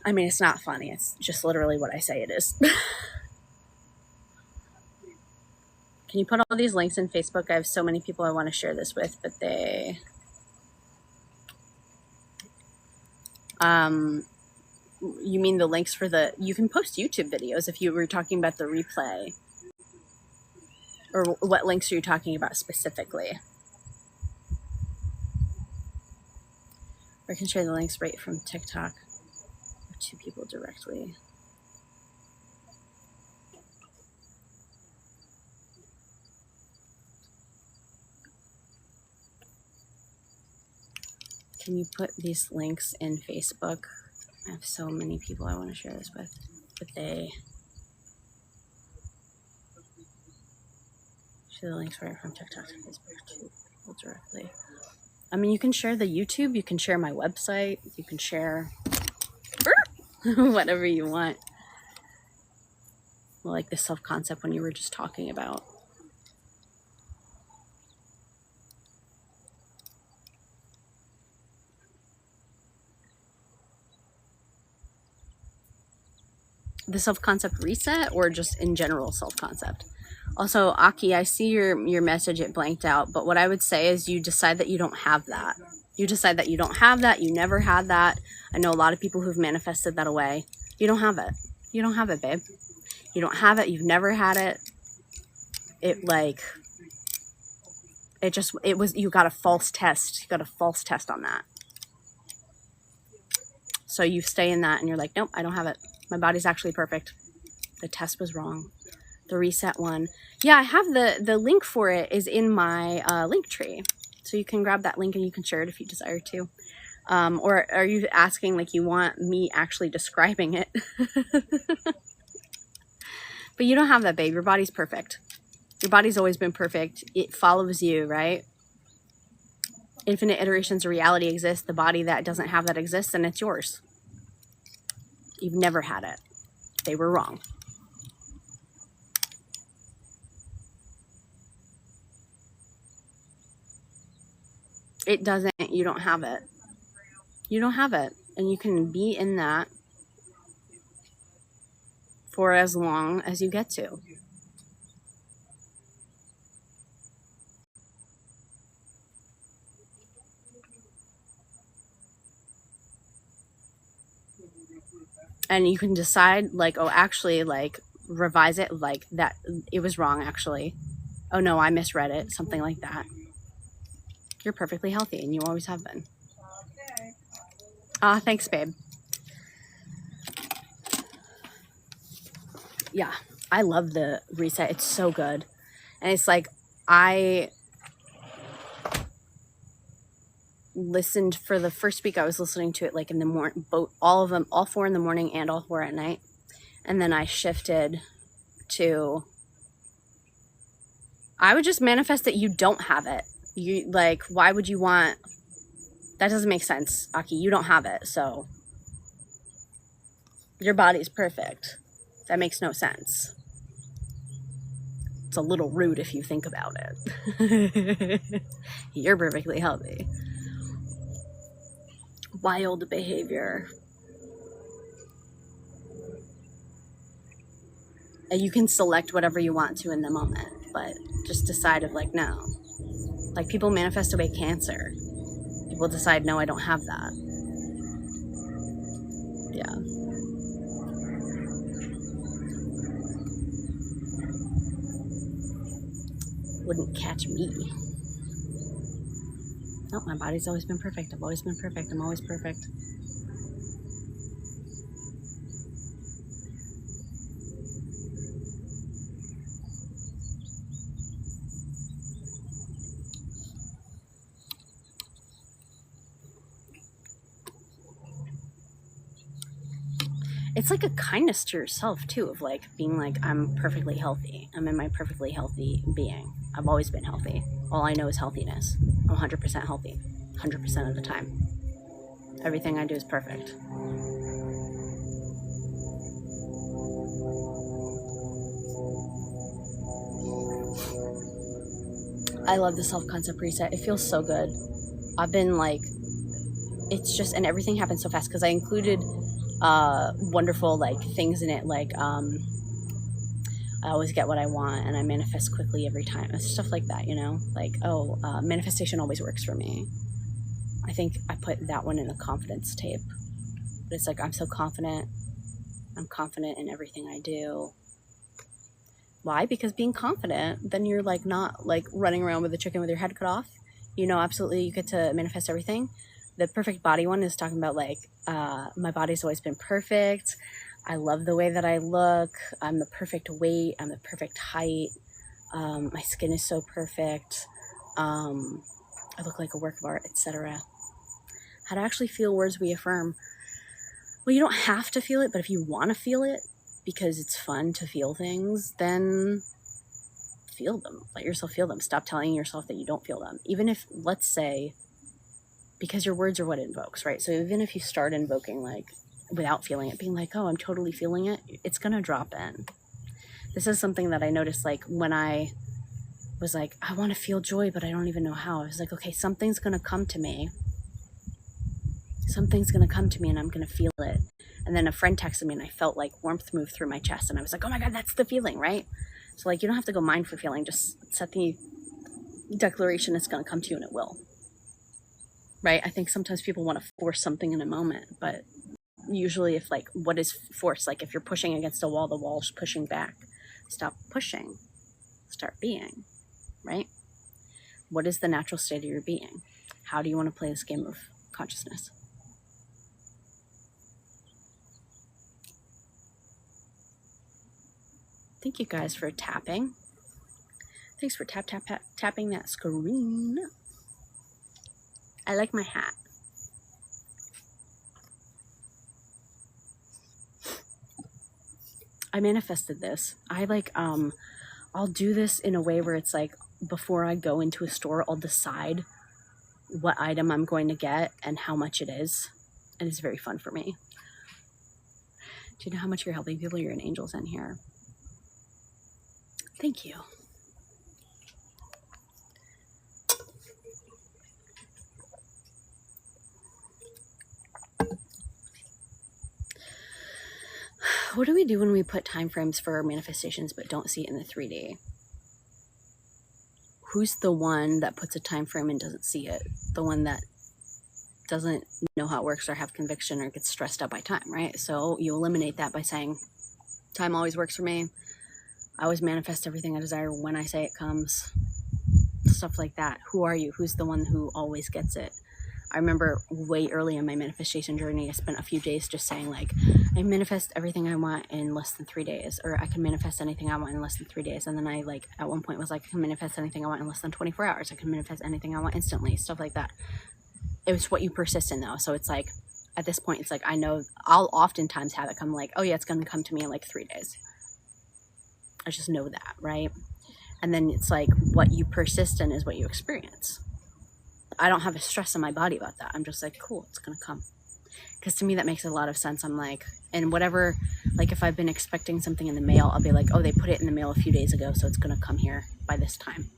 I mean, it's not funny. It's just literally what I say it is. Can you put all these links in Facebook? I have so many people I want to share this with, but they... You mean the links for the... You can post YouTube videos if you were talking about the replay. Or what links are you talking about specifically? Or I can share the links right from TikTok to people directly. Can you put these links in Facebook? I have so many people I want to share this with, but they share the links right from TikTok to Facebook to people directly. I mean, you can share the YouTube, you can share my website, you can share whatever you want. Like the self-concept one you were just talking about. The self-concept reset, or just in general self-concept? Also, Aki, I see your message, it blanked out, but what I would say is you decide that you don't have that. You decide that you don't have that, you never had that. I know a lot of people who've manifested that away. You don't have it. You don't have it, babe. You don't have it, you've never had it. You got a false test. You got a false test on that. So you stay in that and you're like, nope, I don't have it. My body's actually perfect. The test was wrong. The reset one. Yeah, I have the link for it is in my link tree. So you can grab that link and you can share it if you desire to. Or are you asking like you want me actually describing it? But you don't have that, babe. Your body's perfect. Your body's always been perfect. It follows you, right? Infinite iterations of reality exist. The body that doesn't have that exists, and it's yours. You've never had it. They were wrong. It doesn't. You don't have it. You don't have it. And you can be in that for as long as you get to. And you can decide like, oh, actually, like revise it, like that it was wrong actually. Oh no, I misread it, something like that. You're perfectly healthy and you always have been. Thanks, babe. Yeah, I love the reset. It's so good. And it's like, I listened for the first week. I was listening to it like in the morning, all of them, all 4 in the morning and all 4 at night. And then I shifted to I would just manifest that you don't have it. You like, why would you want, that doesn't make sense, Aki. You don't have it, so your body's perfect. That makes no sense. It's a little rude if you think about it. You're perfectly healthy. Wild behavior. And you can select whatever you want to in the moment, but just decide of like, no. Like people manifest away cancer. People decide, no, I don't have that. Yeah. Wouldn't catch me. Nope, my body's always been perfect. I've always been perfect. I'm always perfect. It's like a kindness to yourself too, of like being like, I'm perfectly healthy. I'm in my perfectly healthy being. I've always been healthy. All I know is healthiness. I'm 100% healthy, 100% of the time. Everything I do is perfect. I love the self-concept reset. It feels so good. I've been like, it's just, and everything happens so fast because I included wonderful like things in it, like I always get what I want and I manifest quickly every time. It's stuff like that, you know, like, manifestation always works for me. I think I put that one in the confidence tape, but it's like, I'm so confident. I'm confident in everything I do. Why? Because being confident, then you're like not like running around with a chicken with your head cut off. You know, absolutely, you get to manifest everything. The perfect body one is talking about like, my body's always been perfect. I love the way that I look. I'm the perfect weight. I'm the perfect height. My skin is so perfect. I look like a work of art, etc. How to actually feel words we affirm. Well, you don't have to feel it, but if you want to feel it, because it's fun to feel things, then feel them. Let yourself feel them. Stop telling yourself that you don't feel them. Even if, let's say, because your words are what invokes, right? So even if you start invoking like without feeling it, being like, oh, I'm totally feeling it, it's gonna drop in. This is something that I noticed like when I was like, I want to feel joy, but I don't even know how. I was like, okay, something's gonna come to me. Something's gonna come to me and I'm gonna feel it. And then a friend texted me and I felt like warmth move through my chest and I was like, oh my God, that's the feeling, right? So like, you don't have to go mind for feeling, just set the declaration it's gonna come to you and it will. Right? I think sometimes people want to force something in a moment, but usually if like, what is force? Like if you're pushing against a wall, the wall's pushing back. Stop pushing, start being, right? What is the natural state of your being? How do you want to play this game of consciousness? Thank you guys for tapping. Thanks for tapping that screen. I like my hat. I manifested this. I like, I'll do this in a way where it's like, before I go into a store, I'll decide what item I'm going to get and how much it is. And it's very fun for me. Do you know how much you're helping people? You're an angels in here. Thank you. What do we do when we put time frames for our manifestations but don't see it in the 3D? Who's the one that puts a time frame and doesn't see it? The one that doesn't know how it works or have conviction or gets stressed out by time, right? So you eliminate that by saying, time always works for me. I always manifest everything I desire when I say it comes. Stuff like that. Who are you? Who's the one who always gets it? I remember way early in my manifestation journey, I spent a few days just saying like, I manifest everything I want in less than 3 days, or I can manifest anything I want in less than 3 days. And then I like, at one point was like, I can manifest anything I want in less than 24 hours. I can manifest anything I want instantly, stuff like that. It was what you persist in though. So it's like, at this point, it's like, I know I'll oftentimes have it come like, oh yeah, it's going to come to me in like 3 days. I just know that, right? And then it's like what you persist in is what you experience. I don't have a stress in my body about that. I'm just like, cool, it's going to come. Because to me, that makes a lot of sense. I'm like, and whatever, like if I've been expecting something in the mail, I'll be like, oh, they put it in the mail a few days ago, so it's going to come here by this time.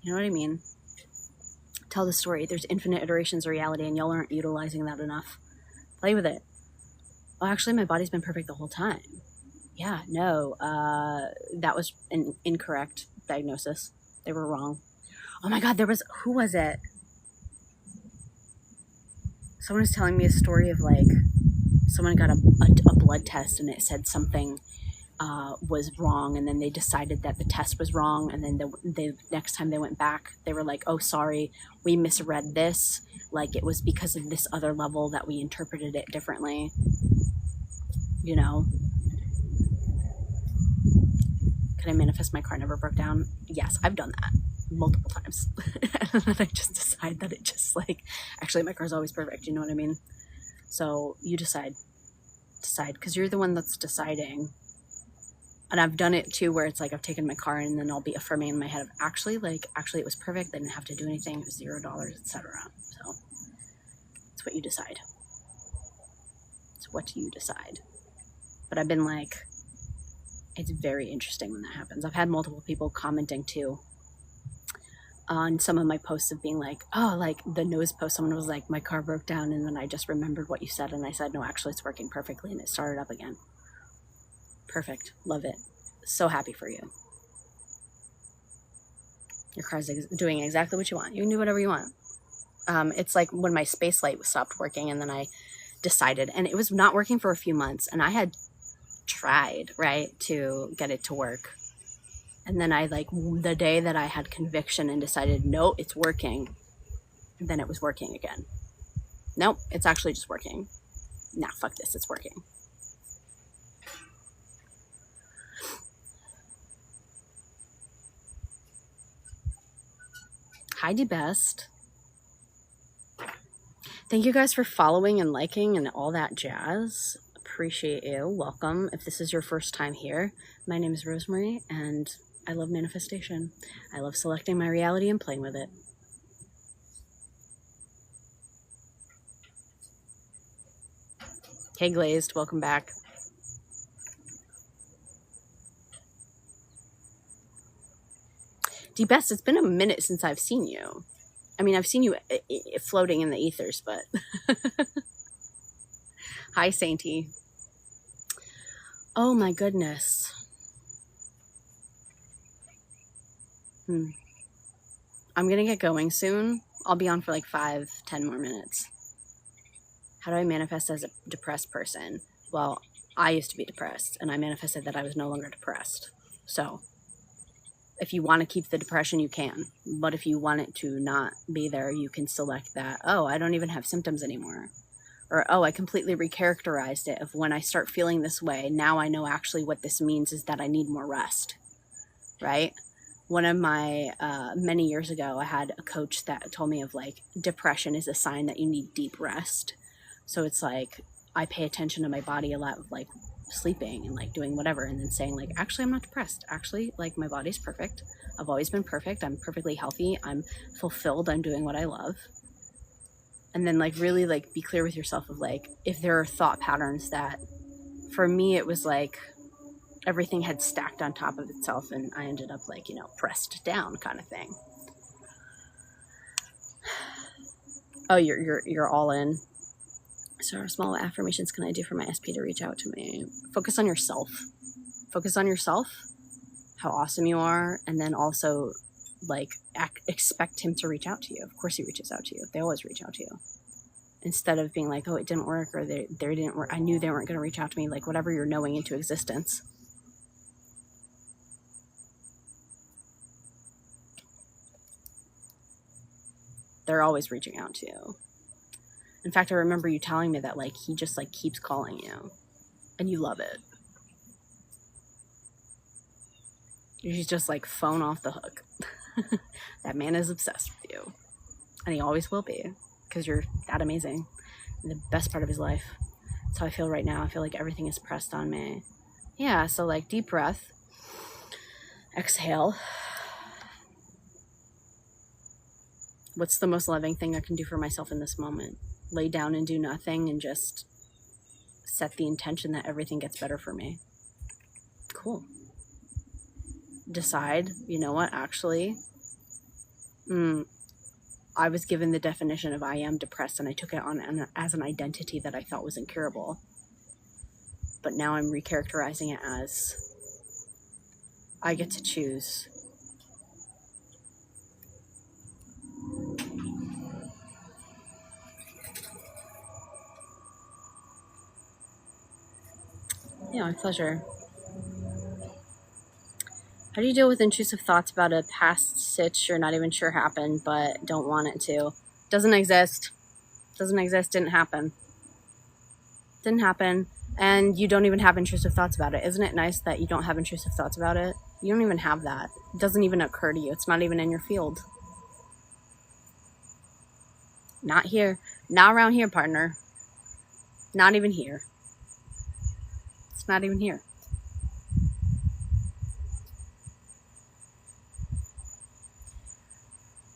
You know what I mean? Tell the story. There's infinite iterations of reality, and y'all aren't utilizing that enough. Play with it. Oh, actually, my body's been perfect the whole time. Yeah, no, that was an incorrect diagnosis. They were wrong. Oh my God, who was it? Someone was telling me a story of like, someone got a blood test and it said something was wrong, and then they decided that the test was wrong, and then the next time they went back, they were like, oh, sorry, we misread this. Like it was because of this other level that we interpreted it differently. You know? Can I manifest my car never broke down? Yes, I've done that multiple times. And then I just decide that it just like, actually my car's always perfect. You know what I mean? So you decide, because you're the one that's deciding. And I've done it too, where it's like I've taken my car and then I'll be affirming in my head of actually it was perfect. I didn't have to do anything. It was $0, etc. So it's what you decide. It's what you decide. But I've been like, it's very interesting when that happens. I've had multiple people commenting too on some of my posts of being like, oh, like the nose post, someone was like, my car broke down, and then I just remembered what you said, and I said, no, actually it's working perfectly, and it started up again. Perfect. Love it. So happy for you. Your car's doing exactly what you want. You can do whatever you want. It's like when my space light stopped working, and then I decided, and it was not working for a few months, and I had tried, right, to get it to work. And then I like, the day that I had conviction and decided, no, it's working, then it was working again. Nope, it's actually just working. Nah, fuck this, it's working. Hi, Best. Thank you guys for following and liking and all that jazz. Appreciate you. Welcome. If this is your first time here, my name is Rosemary, and I love manifestation. I love selecting my reality and playing with it. Hey, Glazed, welcome back. Best, it's been a minute since I've seen you. I mean, I've seen you floating in the ethers, but... Hi, Sainty. Oh my goodness. I'm gonna get going soon. I'll be on for like 5-10 more minutes. How do I manifest as a depressed person? Well, I used to be depressed, and I manifested that I was no longer depressed. So if you want to keep the depression, you can. But if you want it to not be there, you can select that, oh, I don't even have symptoms anymore. Or, oh, I completely recharacterized it of when I start feeling this way. Now I know actually what this means is that I need more rest, right? One of my, many years ago, I had a coach that told me of like, depression is a sign that you need deep rest. So it's like, I pay attention to my body a lot, of like sleeping and like doing whatever, and then saying like, actually, I'm not depressed. Actually, like my body's perfect. I've always been perfect. I'm perfectly healthy. I'm fulfilled. I'm doing what I love. And then like really like be clear with yourself of like, if there are thought patterns that, for me, it was like everything had stacked on top of itself, and I ended up like, you know, pressed down kind of thing. Oh, you're all in. So small affirmations can I do for my SP to reach out to me? Focus on yourself. Focus on yourself, how awesome you are, and then also like expect him to reach out to you. Of course he reaches out to you. They always reach out to you. Instead of being like, oh, it didn't work, or they didn't work. I knew they weren't going to reach out to me. Like whatever you're knowing into existence. They're always reaching out to you. In fact, I remember you telling me that like he just like keeps calling you, and you love it. He's just like phone off the hook. That man is obsessed with you, and he always will be, because you're that amazing. And the best part of his life. That's how I feel right now. I feel like everything is pressed on me. Yeah, so like deep breath. Exhale. What's the most loving thing I can do for myself in this moment? Lay down and do nothing and just set the intention that everything gets better for me. Cool. Decide, you know what, actually, I was given the definition of I am depressed, and I took it on as an identity that I thought was incurable. But now I'm recharacterizing it as I get to choose. Yeah, my pleasure. How do you deal with intrusive thoughts about a past sitch you're not even sure happened, but don't want it to? Doesn't exist. Doesn't exist. Didn't happen. Didn't happen. And you don't even have intrusive thoughts about it. Isn't it nice that you don't have intrusive thoughts about it? You don't even have that. It doesn't even occur to you. It's not even in your field. Not here. Not around here, partner. Not even here. It's not even here.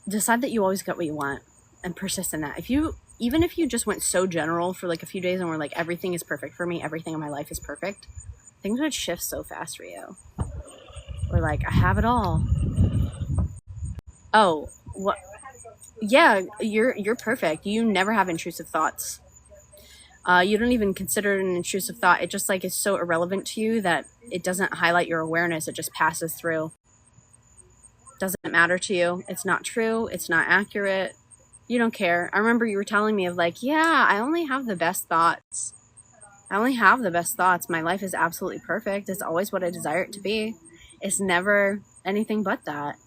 Decide that you always get what you want and persist in that. Even if you just went so general for like a few days and were like, everything is perfect for me, everything in my life is perfect, things would shift so fast for you. Or like, I have it all. Oh, what? Yeah, you're perfect. You never have intrusive thoughts. You don't even consider it an intrusive thought. It just like is so irrelevant to you that it doesn't highlight your awareness. It just passes through. Doesn't matter to you. It's not true. It's not accurate. You don't care. I remember you were telling me of like, yeah, I only have the best thoughts. I only have the best thoughts. My life is absolutely perfect. It's always what I desire it to be. It's never anything but that.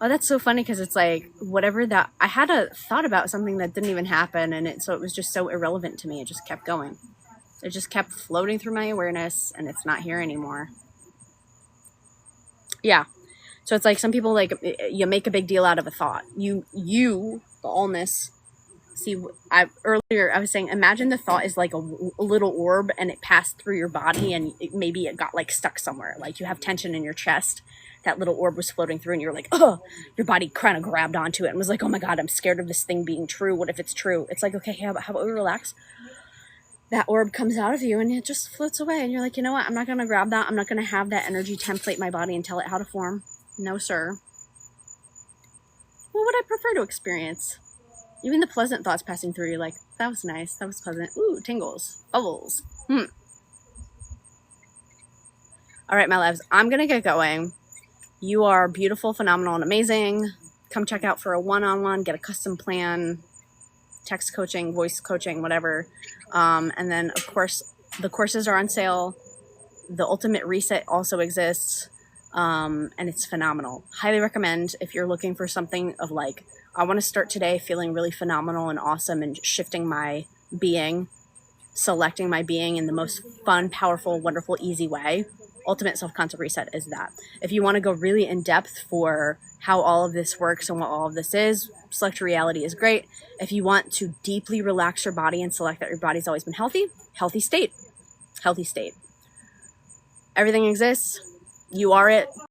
Oh, that's so funny because it's like whatever that I had a thought about something that didn't even happen, and it was just so irrelevant to me. It just kept going. It just kept floating through my awareness, and it's not here anymore. Yeah. So it's like some people like you make a big deal out of a thought. You the allness. See, earlier I was saying, imagine the thought is like a little orb, and it passed through your body, and maybe it got like stuck somewhere. Like you have tension in your chest. That little orb was floating through, and you're like, oh, your body kind of grabbed onto it and was like, oh my God, I'm scared of this thing being true. What if it's true? It's like, okay, how about we relax? That orb comes out of you and it just floats away. And you're like, you know what? I'm not going to grab that. I'm not going to have that energy template my body and tell it how to form. No, sir. What would I prefer to experience? Even the pleasant thoughts passing through, you're like, that was nice. That was pleasant. Ooh, tingles, bubbles. All right, my loves, I'm going to get going. You are beautiful, phenomenal, and amazing. Come check out for a one-on-one, get a custom plan, text coaching, voice coaching, whatever. And then, of course, the courses are on sale. The Ultimate Reset also exists, and it's phenomenal. Highly recommend if you're looking for something of like, I want to start today feeling really phenomenal and awesome and shifting my being, selecting my being in the most fun, powerful, wonderful, easy way. Ultimate Self-Concept Reset is that. If you want to go really in depth for how all of this works and what all of this is, Select Your Reality is great. If you want to deeply relax your body and select that your body's always been healthy, healthy state. Healthy state. Everything exists. You are it.